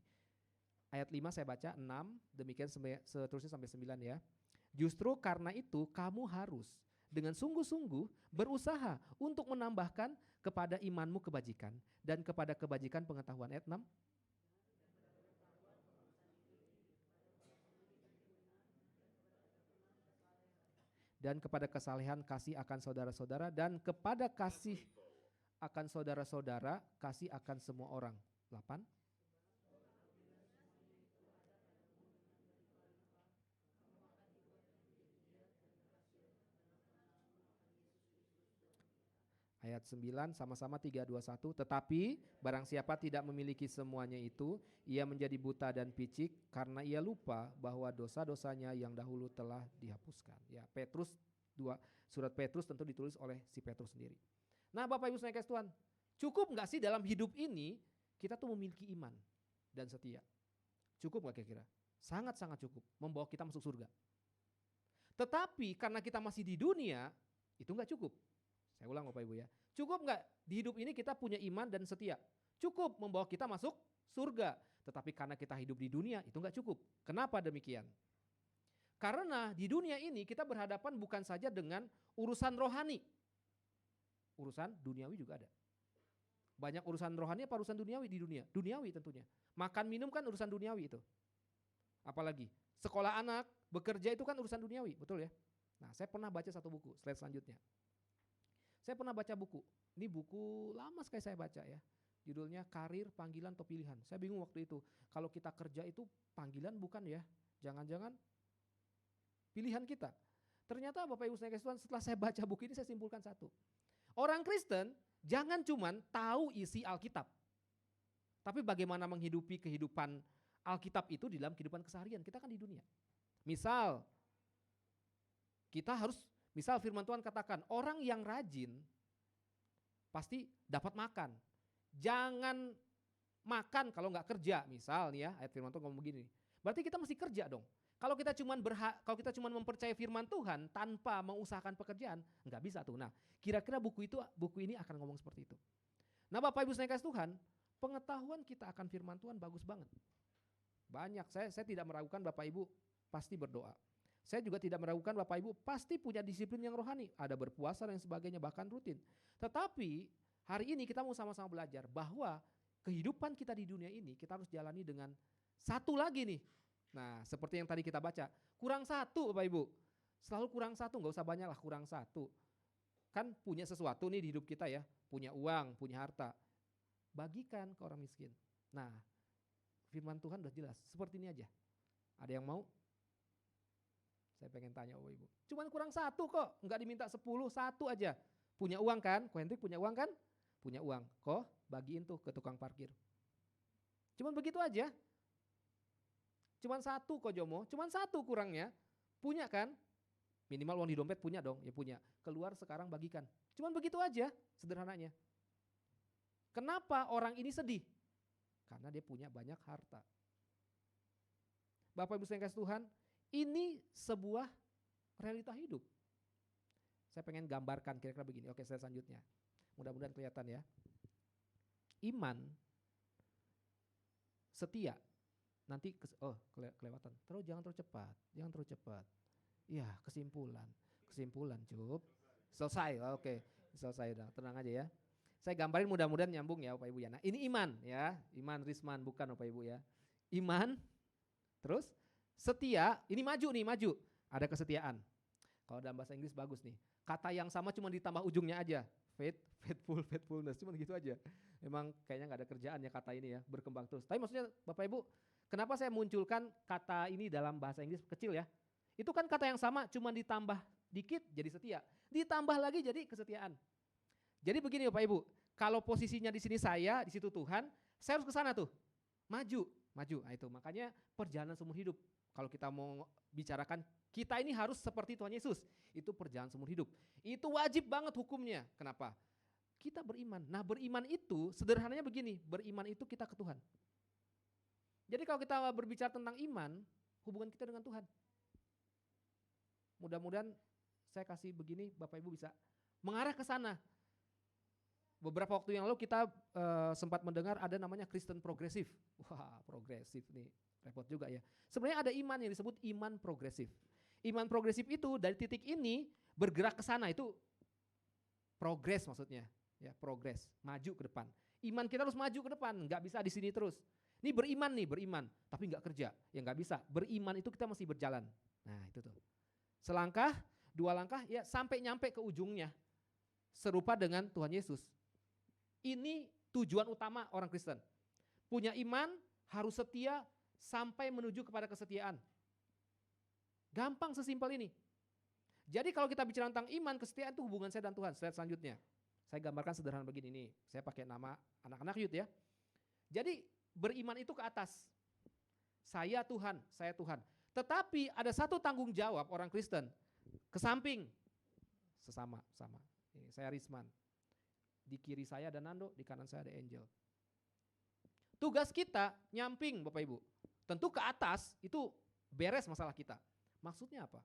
Ayat 5 saya baca 6, demikian seterusnya sampai 9 ya. Justru karena itu kamu harus dengan sungguh-sungguh berusaha untuk menambahkan kepada imanmu kebajikan dan kepada kebajikan pengetahuan. Ayat 6. Dan kepada kesalehan kasih akan saudara-saudara dan kepada kasih akan saudara-saudara kasih akan semua orang. 8. Ayat 9 sama-sama 3, 2, 1. Tetapi barang siapa tidak memiliki semuanya itu, ia menjadi buta dan picik karena ia lupa bahwa dosa-dosanya yang dahulu telah dihapuskan. Ya, Petrus 2, surat Petrus tentu ditulis oleh si Petrus sendiri. Nah Bapak Ibu saudara Tuhan, cukup gak sih dalam hidup ini kita tuh memiliki iman dan setia? Cukup gak kira-kira? Sangat-sangat cukup membawa kita masuk surga. Tetapi karena kita masih di dunia, itu gak cukup. Saya ulang Bapak Ibu ya. Cukup nggak di hidup ini kita punya iman dan setia? Cukup membawa kita masuk surga. Tetapi karena kita hidup di dunia itu nggak cukup. Kenapa demikian? Karena di dunia ini kita berhadapan bukan saja dengan urusan rohani. Urusan duniawi juga ada. Banyak urusan rohani apa urusan duniawi di dunia? Duniawi tentunya. Makan minum kan urusan duniawi itu. Apalagi sekolah anak, bekerja itu kan urusan duniawi, betul ya? Nah saya pernah baca satu buku, slide selanjutnya. Saya pernah baca buku, ini buku lama sekali saya baca ya. Judulnya Karir, Panggilan atau Pilihan. Saya bingung waktu itu, kalau kita kerja itu panggilan bukan ya? Jangan-jangan pilihan kita. Ternyata Bapak Ibu saudara Tuhan, setelah saya baca buku ini saya simpulkan satu. Orang Kristen jangan cuman tahu isi Alkitab. Tapi bagaimana menghidupi kehidupan Alkitab itu di dalam kehidupan keseharian. Kita kan di dunia. Misal firman Tuhan katakan, orang yang rajin pasti dapat makan. Jangan makan kalau nggak kerja, misal nih ya, ayat firman Tuhan ngomong begini. Berarti kita mesti kerja dong. Kalau kita cuma mempercayai firman Tuhan tanpa mengusahakan pekerjaan, nggak bisa tuh. Nah, kira-kira buku ini akan ngomong seperti itu. Nah, Bapak Ibu saudara Tuhan, pengetahuan kita akan firman Tuhan bagus banget. Banyak, saya tidak meragukan Bapak Ibu pasti berdoa. Saya juga tidak meragukan Bapak Ibu pasti punya disiplin yang rohani. Ada berpuasa dan sebagainya bahkan rutin. Tetapi hari ini kita mau sama-sama belajar bahwa kehidupan kita di dunia ini kita harus jalani dengan satu lagi nih. Nah seperti yang tadi kita baca. Kurang satu Bapak Ibu. Selalu kurang satu, gak usah banyak lah, kurang satu. Kan punya sesuatu nih di hidup kita ya. Punya uang, punya harta. Bagikan ke orang miskin. Nah firman Tuhan udah jelas. Seperti ini aja. Ada yang mau? Saya pengen tanya Bapak Ibu. Cuman kurang satu kok, enggak diminta 10, satu aja. Punya uang kan? Ko Hendrik punya uang kan? Punya uang. Kok bagiin tuh ke tukang parkir. Cuman begitu aja. Cuman satu kok Jomo, cuman satu kurangnya. Punya kan? Minimal uang di dompet punya dong, ya punya. Keluar sekarang bagikan. Cuman begitu aja sederhananya. Kenapa orang ini sedih? Karena dia punya banyak harta. Bapak Ibu sekalian kasih Tuhan, ini sebuah realita hidup. Saya pengen gambarkan kira-kira begini. Oke, saya selanjutnya. Mudah-mudahan kelihatan ya. iman, setia. Nanti kelewatan. Jangan terlalu cepat. Ya, kesimpulan Cuk. Selesai. Oke. Selesai udah, tenang aja ya. Saya gambarin mudah-mudahan nyambung ya Bapak Ibu ya. Nah, ini iman ya. Iman Risman bukan Bapak Ibu ya. Iman, terus setia, ini maju. Ada kesetiaan. Kalau dalam bahasa Inggris bagus nih. Kata yang sama cuma ditambah ujungnya aja. Faithfulness, cuma gitu aja. Memang kayaknya nggak ada kerjaan ya kata ini ya, berkembang terus. Tapi maksudnya Bapak Ibu, kenapa saya munculkan kata ini dalam bahasa Inggris kecil ya? Itu kan kata yang sama, cuma ditambah dikit jadi setia. Ditambah lagi jadi kesetiaan. Jadi begini Bapak Ibu, kalau posisinya di sini saya, di situ Tuhan, saya harus ke sana tuh. Maju. Nah itu makanya perjalanan seumur hidup. Kalau kita mau bicarakan kita ini harus seperti Tuhan Yesus. Itu perjalanan seumur hidup. Itu wajib banget hukumnya. Kenapa? Kita beriman. Nah, beriman itu sederhananya begini, beriman itu kita ke Tuhan. Jadi kalau kita berbicara tentang iman, hubungan kita dengan Tuhan. Mudah-mudahan saya kasih begini, Bapak Ibu bisa mengarah ke sana. Beberapa waktu yang lalu kita sempat mendengar ada namanya Kristen progresif. Wah, progresif nih, repot juga ya. Sebenarnya ada iman yang disebut iman progresif. Iman progresif itu dari titik ini bergerak ke sana, itu progres maksudnya. Ya, progres, maju ke depan. Iman kita harus maju ke depan, nggak bisa di sini terus. Ini beriman, tapi nggak kerja, ya nggak bisa. Beriman itu kita mesti berjalan. Nah itu tuh. Selangkah, 2 langkah, ya sampai nyampe ke ujungnya. Serupa dengan Tuhan Yesus. Ini tujuan utama orang Kristen. Punya iman, harus setia, sampai menuju kepada kesetiaan. Gampang sesimpel ini. Jadi kalau kita bicara tentang iman, kesetiaan itu hubungan saya dan Tuhan. Slide selanjutnya. Saya gambarkan sederhana begini nih. Saya pakai nama anak-anak youth ya. Jadi beriman itu ke atas. Saya Tuhan. Tetapi ada satu tanggung jawab orang Kristen. Ke samping. Sama. Ini saya Risman. Di kiri saya ada Nando, di kanan saya ada Angel. Tugas kita nyamping Bapak Ibu. Tentu ke atas itu beres masalah kita. Maksudnya apa?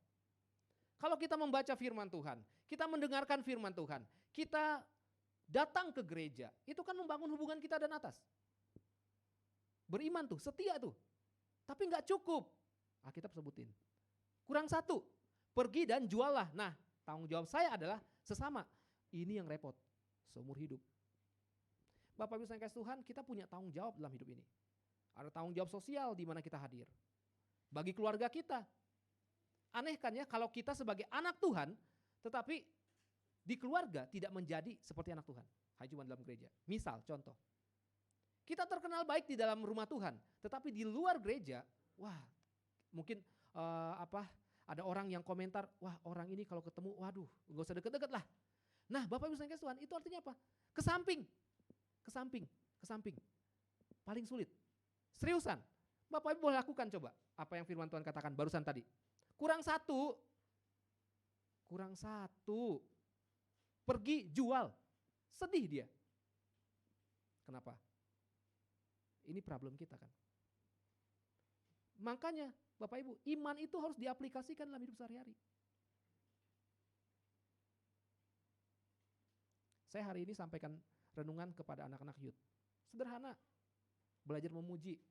Kalau kita membaca firman Tuhan, kita mendengarkan firman Tuhan, kita datang ke gereja, itu kan membangun hubungan kita dan atas. Beriman tuh, setia tuh. Tapi nggak cukup. Alkitab sebutin. Kurang satu, pergi dan jualah. Nah, tanggung jawab saya adalah sesama. Ini yang repot, seumur hidup. Bapak Ibu saya kasih Tuhan, kita punya tanggung jawab dalam hidup ini. Ada tanggung jawab sosial di mana kita hadir. Bagi keluarga kita. Aneh kan ya kalau kita sebagai anak Tuhan, tetapi di keluarga tidak menjadi seperti anak Tuhan. Hanya cuma dalam gereja. Misal, contoh. Kita terkenal baik di dalam rumah Tuhan, tetapi di luar gereja, wah mungkin ada orang yang komentar, wah orang ini kalau ketemu, waduh gak usah deket-deket lah. Nah Bapak Ibu saya kasih Tuhan, itu artinya apa? Kesamping. Paling sulit. Seriusan, Bapak Ibu boleh lakukan coba, apa yang firman Tuhan katakan barusan tadi. Kurang satu, pergi jual, sedih dia. Kenapa? Ini problem kita kan. Makanya Bapak Ibu, iman itu harus diaplikasikan dalam hidup sehari-hari. Saya hari ini sampaikan renungan kepada anak-anak youth. Sederhana, belajar memuji.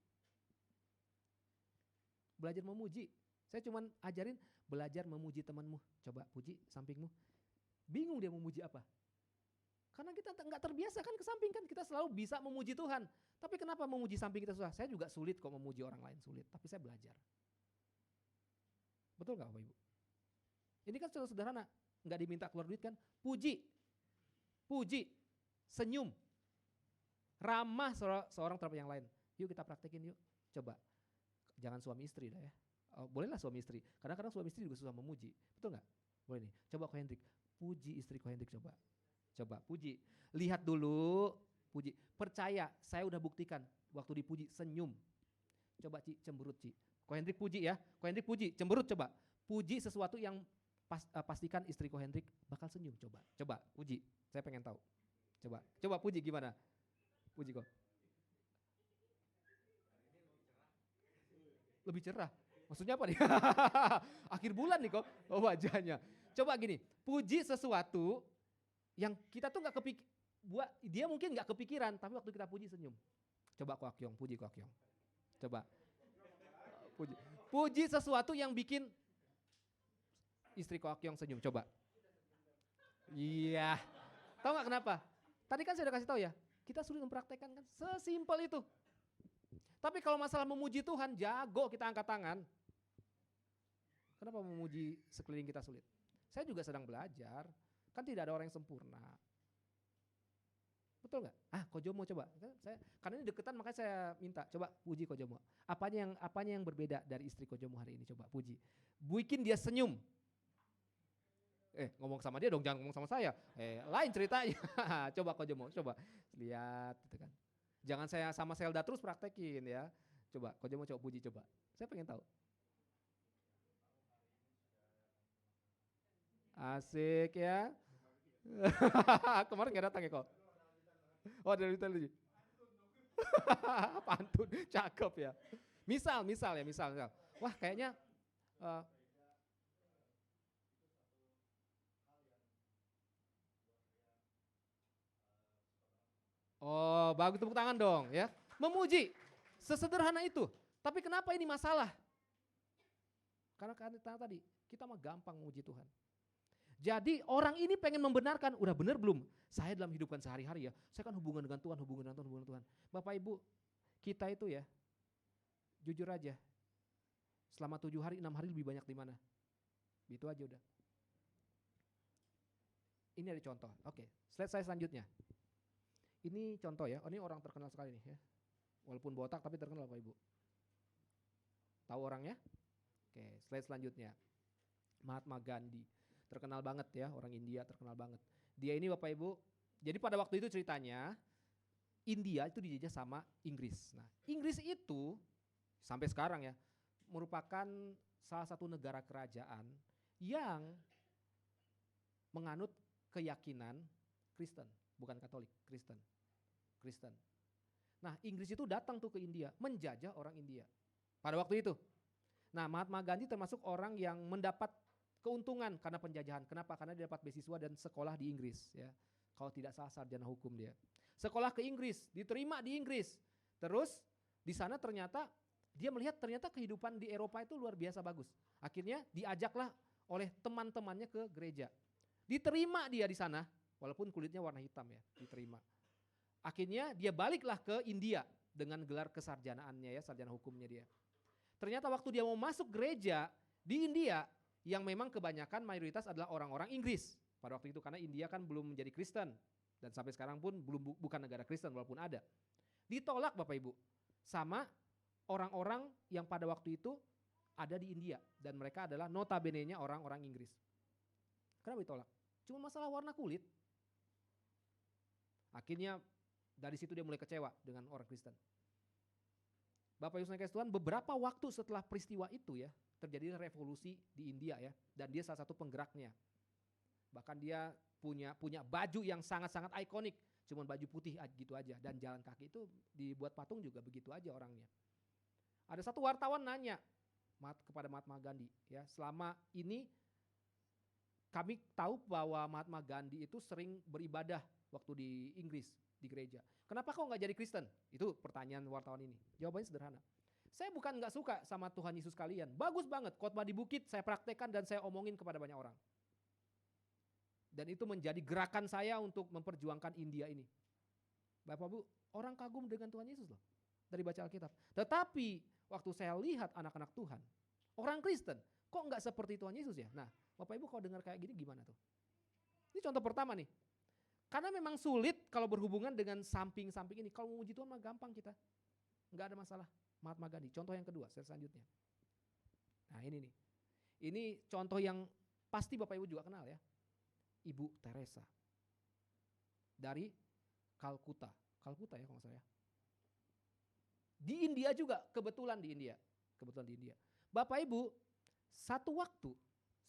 Saya cuma ajarin belajar memuji temanmu. Coba puji sampingmu. Bingung dia memuji apa? Karena kita nggak terbiasa kan ke samping kan. Kita selalu bisa memuji Tuhan. Tapi kenapa memuji samping kita susah? Saya juga sulit kok memuji orang lain, sulit. Tapi saya belajar. Betul nggak Bapak Ibu? Ini kan sederhana. Nggak diminta keluar duit kan. Puji. Senyum. Ramah seorang terhadap yang lain. Yuk kita praktekin yuk. Coba. Jangan suami istri dah ya. Oh, bolehlah suami istri. Kadang-kadang suami istri juga susah memuji. Betul nggak? Boleh nih. Coba Ko Hendrik. Puji istri Ko Hendrik coba. Puji. Lihat dulu. Puji. Percaya. Saya udah buktikan. Waktu dipuji senyum. Coba Ci, cemberut Ci. Ko Hendrik puji ya. Ko Hendrik puji. Cemberut coba. Puji sesuatu yang pastikan istri Ko Hendrik bakal senyum. Coba puji. Saya pengen tahu. Coba puji gimana? Puji kok. Lebih cerah. Maksudnya apa nih? Akhir bulan nih kok. Oh wajahnya. Coba gini, puji sesuatu yang kita tuh dia mungkin nggak kepikiran, tapi waktu kita puji senyum. Coba Ko Akyong, puji Ko Akyong. Coba. Puji. Puji sesuatu yang bikin istri Ko Akyong senyum, coba. Iya. Tahu nggak kenapa? Tadi kan saya udah kasih tahu ya, kita sulit mempraktekkan kan, sesimpel itu. Tapi kalau masalah memuji Tuhan, jago kita angkat tangan. Kenapa memuji sekeliling kita sulit? Saya juga sedang belajar, kan tidak ada orang yang sempurna. Betul nggak? Ko Jomo coba. Karena ini deketan makanya saya minta, coba puji Ko Jomo. Apanya yang berbeda dari istri Ko Jomo hari ini, coba puji. Bikin dia senyum. Ngomong sama dia dong, jangan ngomong sama saya. Lain ceritanya. Coba Ko Jomo, coba lihat gitu kan. Jangan saya sama Selda terus praktekin ya. Coba Ko Jomo, coba puji coba. Saya pengen tahu. Asik ya. Kemarin gak datang ya kok? Oh dari Italia. Pantun, cakep ya. Misal. Wah kayaknya bagus, tepuk tangan dong ya. Memuji, sesederhana itu. Tapi kenapa ini masalah? Karena tadi, kita mah gampang memuji Tuhan. Jadi orang ini pengen membenarkan, udah bener belum? Saya dalam hidupan sehari-hari ya, saya kan hubungan dengan Tuhan. Bapak Ibu, kita itu ya, jujur aja, selama 7 hari, 6 hari lebih banyak di mana? Itu aja udah. Ini ada contoh, oke. Slide saya selanjutnya. Ini contoh ya, ini orang terkenal sekali nih ya. Walaupun botak tapi terkenal Bapak Ibu. Tahu orangnya? Oke, slide selanjutnya. Mahatma Gandhi. Terkenal banget ya, orang India terkenal banget. Dia ini Bapak Ibu, jadi pada waktu itu ceritanya, India itu dijajah sama Inggris. Nah, Inggris itu sampai sekarang ya, merupakan salah satu negara kerajaan yang menganut keyakinan Kristen, bukan Katolik, Kristen. Nah, Inggris itu datang tuh ke India, menjajah orang India pada waktu itu. Nah, Mahatma Gandhi termasuk orang yang mendapat keuntungan karena penjajahan. Kenapa? Karena dia dapat beasiswa dan sekolah di Inggris ya. Kalau tidak salah sarjana hukum dia. Sekolah ke Inggris, diterima di Inggris. Terus di sana ternyata dia melihat ternyata kehidupan di Eropa itu luar biasa bagus. Akhirnya diajaklah oleh teman-temannya ke gereja. Diterima dia di sana, walaupun kulitnya warna hitam ya, diterima. Akhirnya dia baliklah ke India dengan gelar kesarjanaannya ya, sarjana hukumnya dia. Ternyata waktu dia mau masuk gereja di India, yang memang kebanyakan mayoritas adalah orang-orang Inggris pada waktu itu, karena India kan belum menjadi Kristen dan sampai sekarang pun bukan negara Kristen walaupun ada. Ditolak Bapak Ibu sama orang-orang yang pada waktu itu ada di India dan mereka adalah notabene-nya orang-orang Inggris. Kenapa ditolak? Cuma masalah warna kulit. Akhirnya dari situ dia mulai kecewa dengan orang Kristen. Bapak Ibu sekalian Tuhan, beberapa waktu setelah peristiwa itu ya, terjadi revolusi di India ya, dan dia salah satu penggeraknya. Bahkan dia punya baju yang sangat-sangat ikonik, cuman baju putih gitu aja, dan jalan kaki itu dibuat patung juga begitu aja orangnya. Ada satu wartawan nanya kepada Mahatma Gandhi ya, selama ini kami tahu bahwa Mahatma Gandhi itu sering beribadah waktu di Inggris di gereja. Kenapa kau nggak jadi Kristen? Itu pertanyaan wartawan ini. Jawabannya sederhana. Saya bukan nggak suka sama Tuhan Yesus kalian. Bagus banget, khotbah di bukit saya praktekkan dan saya omongin kepada banyak orang. Dan itu menjadi gerakan saya untuk memperjuangkan India ini. Bapak Bu, orang kagum dengan Tuhan Yesus loh. Dari baca Alkitab. Tetapi waktu saya lihat anak-anak Tuhan, orang Kristen, kok nggak seperti Tuhan Yesus ya? Nah, Bapak Ibu kalau dengar kayak gini gimana tuh? Ini contoh pertama nih. Karena memang sulit kalau berhubungan dengan samping-samping ini. Kalau memuji Tuhan mah gampang kita. Nggak ada masalah. Mahatma Gandhi. Contoh yang kedua, selanjutnya. Nah ini nih. Ini contoh yang pasti Bapak Ibu juga kenal ya. Ibu Teresa. Dari Kalkuta. Kalkuta ya kalau nggak salah ya. Di India juga, kebetulan di India. Bapak Ibu, satu waktu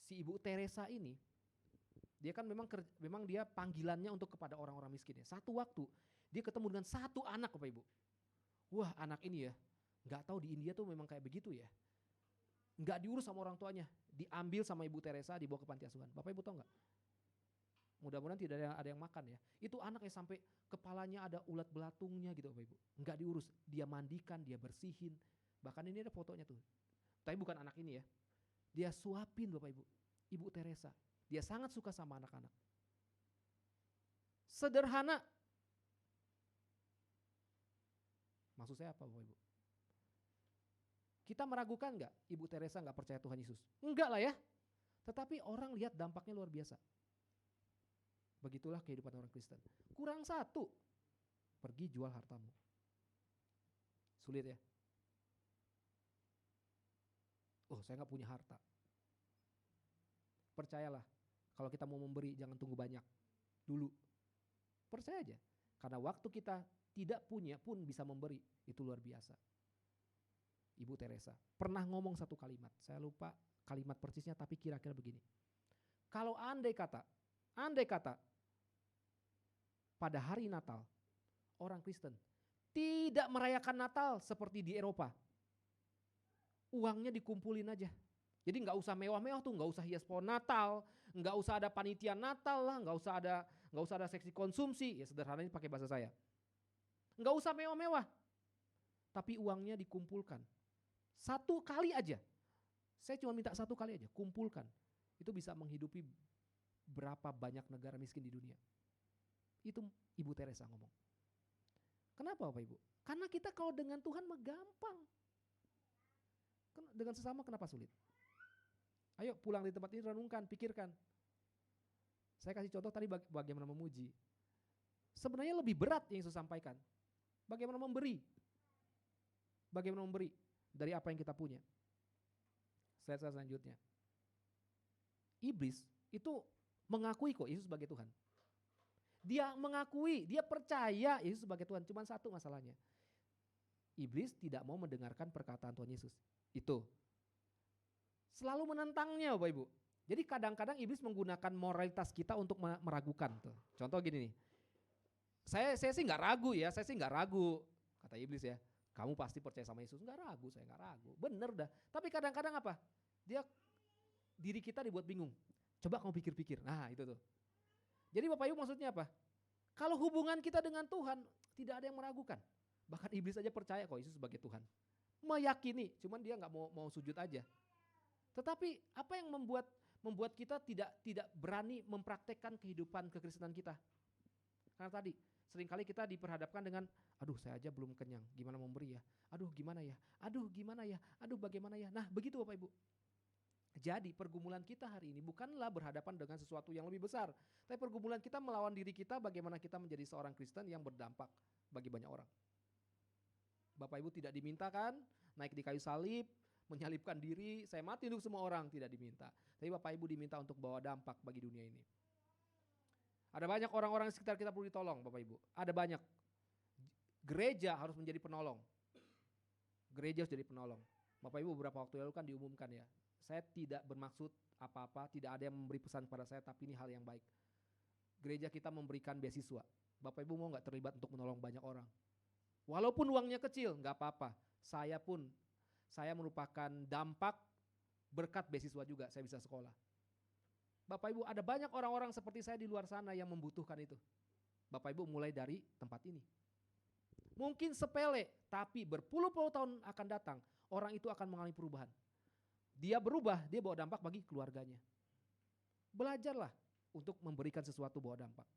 si Ibu Teresa ini, dia kan memang dia panggilannya untuk kepada orang-orang miskin ya. Satu waktu dia ketemu dengan satu anak Bapak Ibu. Wah anak ini ya, nggak tahu di India tuh memang kayak begitu ya. Nggak diurus sama orang tuanya, diambil sama Ibu Teresa, dibawa ke panti asuhan. Bapak Ibu tahu nggak? Mudah-mudahan tidak ada yang makan ya. Itu anak yang sampai kepalanya ada ulat belatungnya gitu Bapak Ibu. Enggak diurus, dia mandikan, dia bersihin. Bahkan ini ada fotonya tuh. Tapi bukan anak ini ya. Dia suapin Bapak Ibu. Ibu Teresa. Dia sangat suka sama anak-anak. Sederhana. Maksud saya apa Bapak Ibu? Kita meragukan enggak Ibu Teresa enggak percaya Tuhan Yesus? Enggak lah ya. Tetapi orang lihat dampaknya luar biasa. Begitulah kehidupan orang Kristen. Kurang satu, pergi jual hartamu. Sulit ya? Oh, saya nggak punya harta. Percayalah, kalau kita mau memberi jangan tunggu banyak dulu. Percaya aja, karena waktu kita tidak punya pun bisa memberi, itu luar biasa. Ibu Teresa pernah ngomong satu kalimat, saya lupa kalimat persisnya tapi kira-kira begini. Kalau andai kata pada hari Natal, orang Kristen tidak merayakan Natal seperti di Eropa. Uangnya dikumpulin aja. Jadi nggak usah mewah-mewah tuh, nggak usah hias pohon Natal, nggak usah ada panitia Natal lah, nggak usah ada seksi konsumsi, ya sederhananya pakai bahasa saya. Nggak usah mewah-mewah, tapi uangnya dikumpulkan. Satu kali aja, saya cuma minta satu kali aja, kumpulkan. Itu bisa menghidupi berapa banyak negara miskin di dunia. Itu Ibu Teresa ngomong. Kenapa Bapak Ibu? Karena kita kalau dengan Tuhan mah gampang. Dengan sesama kenapa sulit? Ayo pulang di tempat ini renungkan, pikirkan. Saya kasih contoh tadi bagaimana memuji. Sebenarnya lebih berat yang Yesus sampaikan. Bagaimana memberi. Bagaimana memberi dari apa yang kita punya. Slide selanjutnya. Iblis itu mengakui kok Yesus sebagai Tuhan. Dia mengakui, dia percaya Yesus sebagai Tuhan. Cuma satu masalahnya. Iblis tidak mau mendengarkan perkataan Tuhan Yesus. Itu. Selalu menentangnya Bapak Ibu. Jadi kadang-kadang iblis menggunakan moralitas kita untuk meragukan. Tuh. Contoh gini nih. Saya sih nggak ragu ya, kata iblis ya. Kamu pasti percaya sama Yesus. Nggak ragu, saya nggak ragu. Bener dah. Tapi kadang-kadang apa? Diri kita dibuat bingung. Coba kamu pikir-pikir. Nah itu tuh. Jadi Bapak Ibu maksudnya apa? Kalau hubungan kita dengan Tuhan tidak ada yang meragukan. Bahkan iblis aja percaya kok Yesus sebagai Tuhan. Meyakini, cuman dia nggak mau sujud aja. Tetapi apa yang membuat kita tidak berani mempraktekkan kehidupan kekristenan kita? Karena tadi seringkali kita diperhadapkan dengan, aduh saya aja belum kenyang, gimana memberi ya? Aduh gimana ya? Aduh gimana ya? Aduh bagaimana ya? Nah begitu Bapak Ibu. Jadi pergumulan kita hari ini bukanlah berhadapan dengan sesuatu yang lebih besar. Tapi pergumulan kita melawan diri kita bagaimana kita menjadi seorang Kristen yang berdampak bagi banyak orang. Bapak Ibu tidak dimintakan naik di kayu salib, menyalibkan diri, saya mati untuk semua orang, tidak diminta. Tapi Bapak Ibu diminta untuk bawa dampak bagi dunia ini. Ada banyak orang-orang di sekitar kita perlu ditolong Bapak Ibu. Ada banyak. Gereja harus menjadi penolong. Gereja harus jadi penolong. Bapak Ibu beberapa waktu lalu kan diumumkan ya. Saya tidak bermaksud apa-apa, tidak ada yang memberi pesan kepada saya, tapi ini hal yang baik. Gereja kita memberikan beasiswa. Bapak Ibu mau gak terlibat untuk menolong banyak orang? Walaupun uangnya kecil, gak apa-apa. Saya merupakan dampak berkat beasiswa juga, saya bisa sekolah. Bapak Ibu ada banyak orang-orang seperti saya di luar sana yang membutuhkan itu. Bapak Ibu mulai dari tempat ini. Mungkin sepele, tapi berpuluh-puluh tahun akan datang, orang itu akan mengalami perubahan. Dia berubah, dia bawa dampak bagi keluarganya. Belajarlah untuk memberikan sesuatu bawa dampak.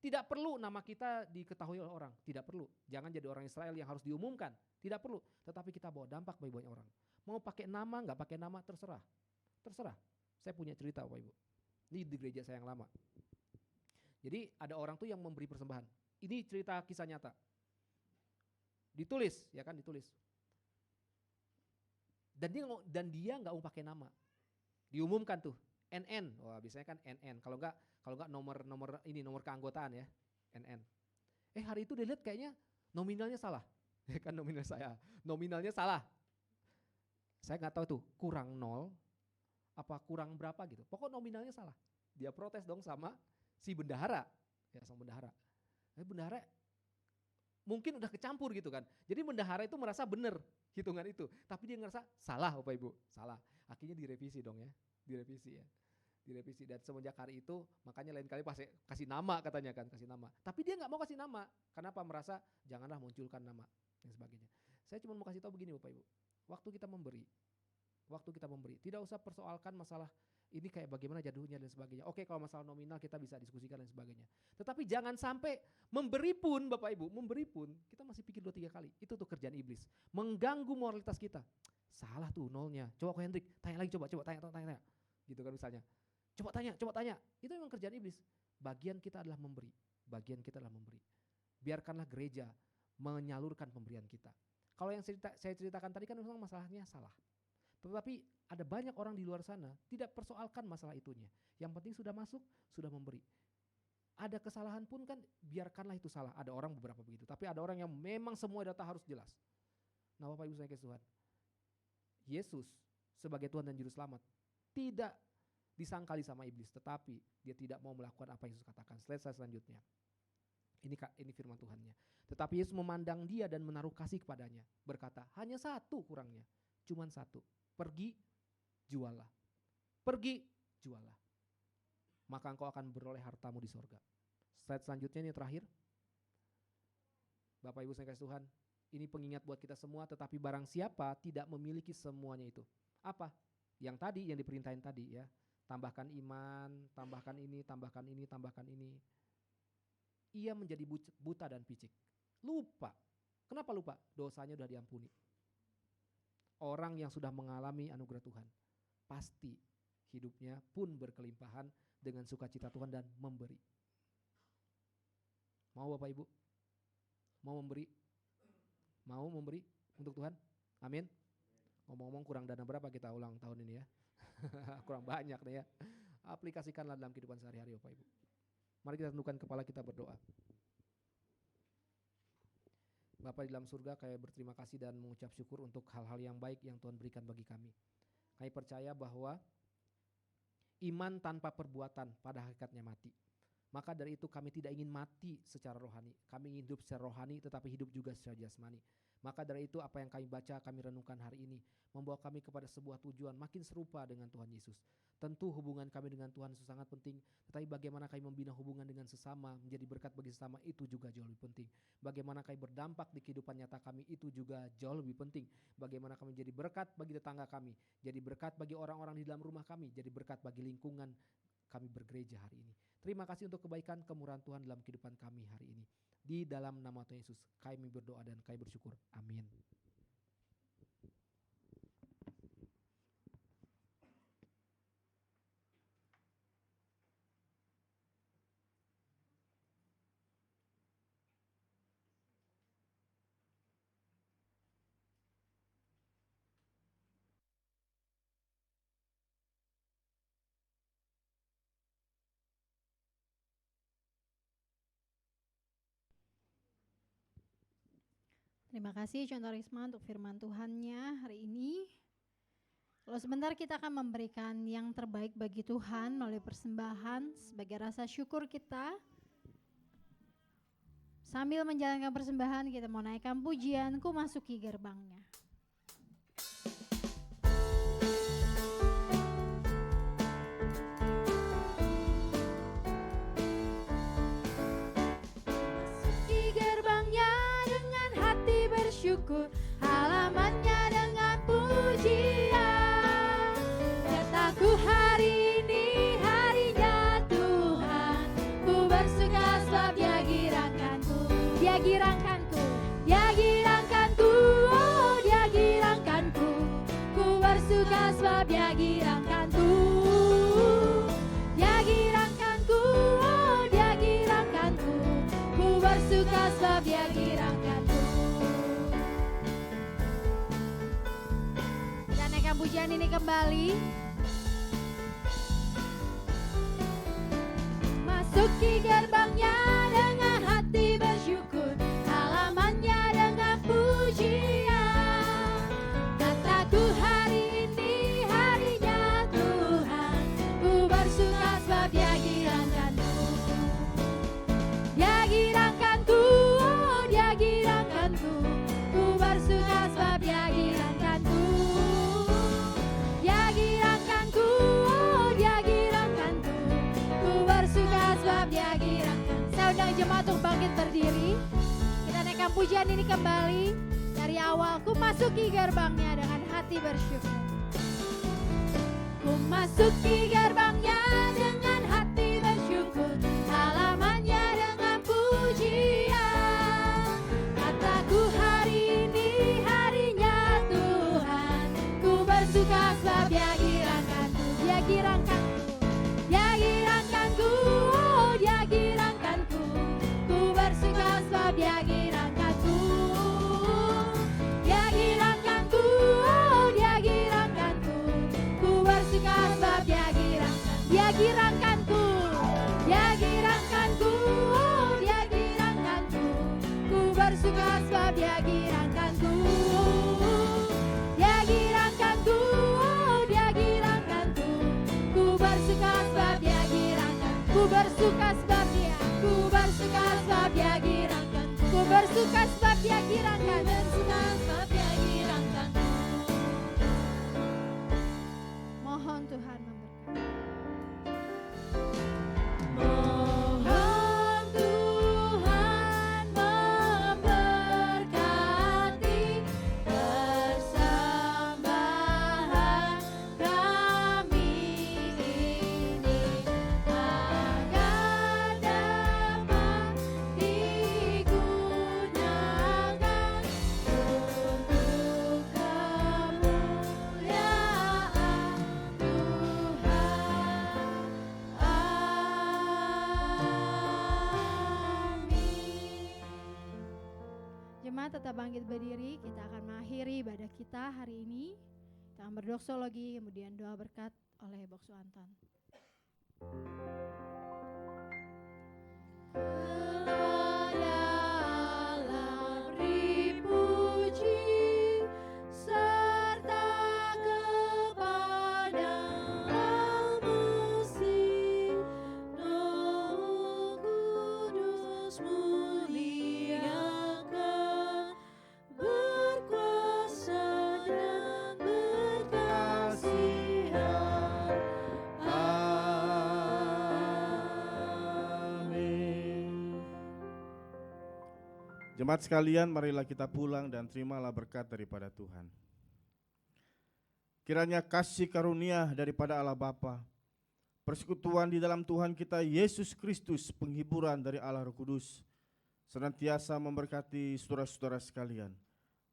Tidak perlu nama kita diketahui oleh orang, tidak perlu. Jangan jadi orang Israel yang harus diumumkan, tidak perlu. Tetapi kita bawa dampak bagi banyak orang. Mau pakai nama, nggak pakai nama, terserah. Terserah. Saya punya cerita Bapak Ibu. Ini di gereja saya yang lama. Jadi ada orang tuh yang memberi persembahan. Ini cerita kisah nyata. Ditulis, ya kan ditulis. Dan dia nggak mau pakai nama. Diumumkan tuh NN. Wah, biasanya kan NN. Kalau enggak nomor keanggotaan ya. NN. Hari itu dilihat kayaknya nominalnya salah. Ya kan nominalnya salah. Saya nggak tahu tuh kurang 0 apa kurang berapa gitu. Pokok nominalnya salah. Dia protes dong sama si bendahara. Ya sama bendahara. Bendahara mungkin udah kecampur gitu kan. Jadi bendahara itu merasa benar hitungan itu. Tapi dia ngerasa salah Bapak Ibu. Salah. Akhirnya direvisi dong ya. Direvisi ya. direvisi. Dan semenjak hari itu makanya lain kali pasti kasih nama katanya kan, kasih nama. Tapi dia nggak mau kasih nama. Kenapa? Merasa janganlah munculkan nama dan sebagainya. Saya cuma mau kasih tahu begini Bapak Ibu. Waktu kita memberi, tidak usah persoalkan masalah ini kayak bagaimana jadulnya dan sebagainya. Oke, kalau masalah nominal kita bisa diskusikan dan sebagainya. Tetapi jangan sampai memberi pun Bapak Ibu, memberi pun kita masih pikir 2-3 kali. Itu tuh kerjaan iblis. Mengganggu moralitas kita. Salah tuh nolnya. Coba Ko Hendrik, tanya lagi coba tanya. Gitu kan misalnya. Coba tanya. Itu memang kerjaan iblis. Bagian kita adalah memberi. Biarkanlah gereja menyalurkan pemberian kita. Kalau yang saya ceritakan tadi kan memang masalahnya salah. Tetapi ada banyak orang di luar sana tidak persoalkan masalah itunya. Yang penting sudah masuk, sudah memberi. Ada kesalahan pun kan biarkanlah itu salah. Ada orang beberapa begitu. Tapi ada orang yang memang semua data harus jelas. Nah Bapak Ibu saya kasih Tuhan. Yesus sebagai Tuhan dan Juru Selamat tidak disangkali sama iblis. Tetapi dia tidak mau melakukan apa yang Yesus katakan. Slide selanjutnya. Ini firman Tuhannya. Tetapi Yesus memandang dia dan menaruh kasih kepadanya. Berkata, hanya satu kurangnya. Cuman satu. Pergi, jualah. Maka engkau akan beroleh hartamu di sorga. Slide selanjutnya ini terakhir. Bapak Ibu saya kasih Tuhan. Ini pengingat buat kita semua. Tetapi barang siapa tidak memiliki semuanya itu. Apa? Yang tadi, yang diperintahin tadi ya. Tambahkan iman, tambahkan ini. Ia menjadi buta dan picik. Lupa. Kenapa lupa? Dosanya sudah diampuni. Orang yang sudah mengalami anugerah Tuhan, pasti hidupnya pun berkelimpahan dengan sukacita Tuhan dan memberi. Mau Bapak Ibu? Mau memberi? Mau memberi untuk Tuhan? Amin. Ngomong-ngomong kurang dana berapa kita ulang tahun ini ya? Kurang banyak nih ya. Aplikasikanlah dalam kehidupan sehari-hari Bapak Ibu. Mari kita tundukkan kepala kita berdoa. Bapa di dalam surga, kami berterima kasih dan mengucap syukur untuk hal-hal yang baik yang Tuhan berikan bagi kami. Kami percaya bahwa iman tanpa perbuatan pada hakikatnya mati. Maka dari itu kami tidak ingin mati secara rohani. Kami ingin hidup secara rohani tetapi hidup juga secara jasmani. Maka dari itu apa yang kami baca, kami renungkan hari ini membawa kami kepada sebuah tujuan makin serupa dengan Tuhan Yesus. Tentu hubungan kami dengan Tuhan itu sangat penting, tetapi bagaimana kami membina hubungan dengan sesama, menjadi berkat bagi sesama itu juga jauh lebih penting. Bagaimana kami berdampak di kehidupan nyata kami itu juga jauh lebih penting. Bagaimana kami jadi berkat bagi tetangga kami, jadi berkat bagi orang-orang di dalam rumah kami, jadi berkat bagi lingkungan kami bergereja hari ini. Terima kasih untuk kebaikan kemurahan Tuhan dalam kehidupan kami hari ini. Di dalam nama Tuhan Yesus kami berdoa dan kami bersyukur. Amin. Terima kasih Contoh Risma untuk firman Tuhannya hari ini. Kalau sebentar kita akan memberikan yang terbaik bagi Tuhan melalui persembahan sebagai rasa syukur kita. Sambil menjalankan persembahan kita mau naikkan pujian Ku Masuki Gerbangnya. Syukur halamannya dengan pujian. Kataku hari ini harinya Tuhan, ku bersuka sebab dia girangkanku, dia girangkanku, dia girangkanku, oh dia girangkanku, ku bersuka sebab dia girangkanku, dia girangkanku, oh dia girangkanku, ku bersuka sebab dia girangkanku. Pujian ini kembali. Masuki gerbangnya dengan hati bersyukur, halamannya dengan pujian. Kataku hari ini harinya Tuhan, ku bersuka sebab dia girangkanku, dia girangkanku, oh dia girangkanku, ku bersuka sebab dia girangkanku. Dia girangkanku, oh dia girangkanku, pujian ini kembali dari awal. Ku masuki gerbangnya dengan hati bersyukur. Ku masuki gerbangnya dengan hati bersyukur, halamannya dengan pujian. Kataku hari ini harinya Tuhan, ku bersuka sebab Dia girangkanku, Dia girangkanku, Dia girangkanku, oh Dia girangkanku. Ku bersuka sebab Dia girangkanku, Dia girangkanku, oh Dia girangkanku. Ku bersuka sebab Dia girangkanku, Dia girangkanku, Dia girangkanku, oh Dia girangkanku. Ku bersuka sebab Dia girangkanku, Dia girangkanku, oh Dia girangkanku. Ku bersuka sebab Dia girangkanku, ku bersuka sebab Dia, ku bersuka sebab Dia girangkanku, ku bersuka sebab Dia girangkanku, bersuka sebab Dia girangkanku. Mohon Tuhan memberkati. Mohon Tuhan memberkati persembahan kami ini, agar dapat digunakan untuk kemuliaan Tuhan. Amin. Jemaat tetap bangkit berdiri, kita akan mengakhiri ibadah kita hari ini. Kita akan berdoksologi, kemudian doa berkat oleh Boksu Anton. Kepada Allah beri puji, serta kepada Roh Musi, Roh Kudus muliakan, berkuasa dan berkasihan. Amin. Jemaat sekalian, marilah kita pulang dan terimalah berkat daripada Tuhan. Kiranya kasih karunia daripada Allah Bapa, persekutuan di dalam Tuhan kita Yesus Kristus, penghiburan dari Allah Roh Kudus, senantiasa memberkati saudara-saudara sekalian,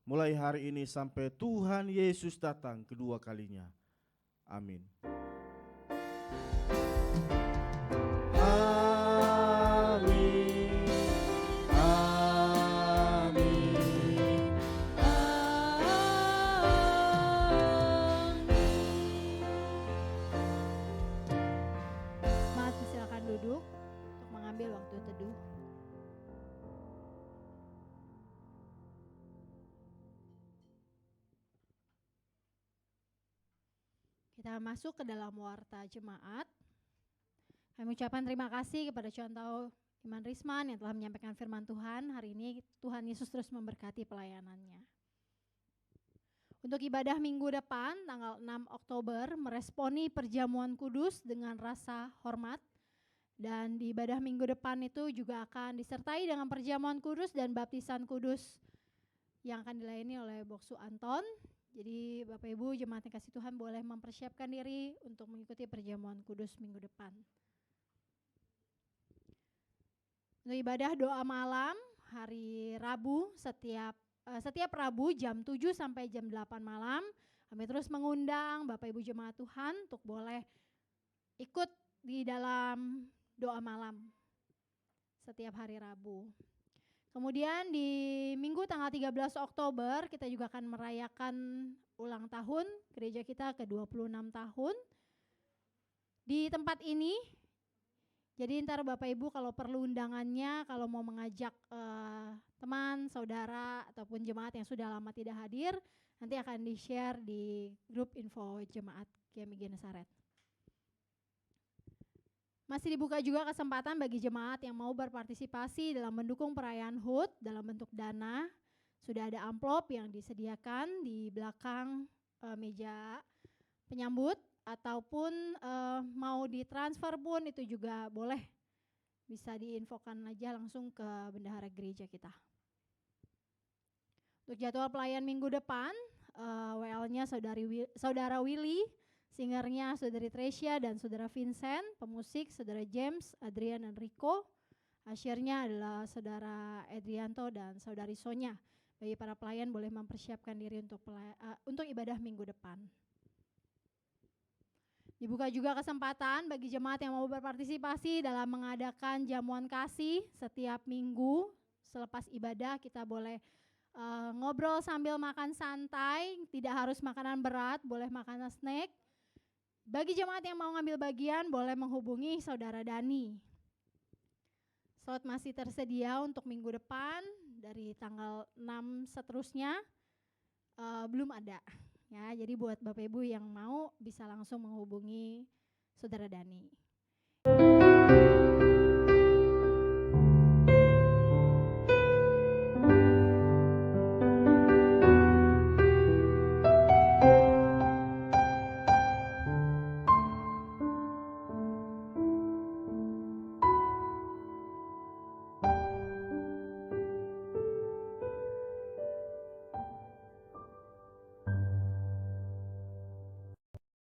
mulai hari ini sampai Tuhan Yesus datang kedua kalinya. Amin. Amin. Amin. Jemaat silakan duduk untuk mengambil waktu teduh. Kita masuk ke dalam warta jemaat. Kami ucapkan terima kasih kepada Contoh Iman Risman yang telah menyampaikan firman Tuhan. Hari ini Tuhan Yesus terus memberkati pelayanannya. Untuk ibadah minggu depan tanggal 6 Oktober meresponi perjamuan kudus dengan rasa hormat. Dan di ibadah minggu depan itu juga akan disertai dengan perjamuan kudus dan baptisan kudus yang akan dilayani oleh Boksu Anton. Jadi Bapak Ibu jemaat yang kasih Tuhan boleh mempersiapkan diri untuk mengikuti perjamuan kudus minggu depan. Untuk ibadah doa malam hari Rabu setiap Rabu jam 7 sampai jam 8 malam kami terus mengundang Bapak Ibu jemaat Tuhan untuk boleh ikut di dalam doa malam setiap hari Rabu. Kemudian di Minggu tanggal 13 Oktober kita juga akan merayakan ulang tahun gereja kita ke-26 tahun. Di tempat ini, jadi ntar Bapak Ibu kalau perlu undangannya, kalau mau mengajak teman, saudara, ataupun jemaat yang sudah lama tidak hadir, nanti akan di-share di grup info jemaat GMI Genesaret. Masih dibuka juga kesempatan bagi jemaat yang mau berpartisipasi dalam mendukung perayaan HUT dalam bentuk dana. Sudah ada amplop yang disediakan di belakang meja penyambut, ataupun mau ditransfer pun itu juga boleh. Bisa diinfokan aja langsung ke bendahara gereja kita. Untuk jadwal pelayan minggu depan, WL-nya Saudara Willy, singernya Saudari Tresya dan Saudara Vincent, pemusik Saudara James, Adrian dan Rico, asyirnya adalah Saudara Edrianto dan Saudari Sonya. Bagi para pelayan boleh mempersiapkan diri untuk ibadah minggu depan. Dibuka juga kesempatan bagi jemaat yang mau berpartisipasi dalam mengadakan jamuan kasih setiap minggu. Selepas ibadah kita boleh ngobrol sambil makan santai, tidak harus makanan berat, boleh makanan snack. Bagi jemaat yang mau ngambil bagian boleh menghubungi Saudara Dani. Slot masih tersedia untuk minggu depan, dari tanggal 6 seterusnya belum ada. Ya, jadi buat Bapak Ibu yang mau bisa langsung menghubungi Saudara Dani.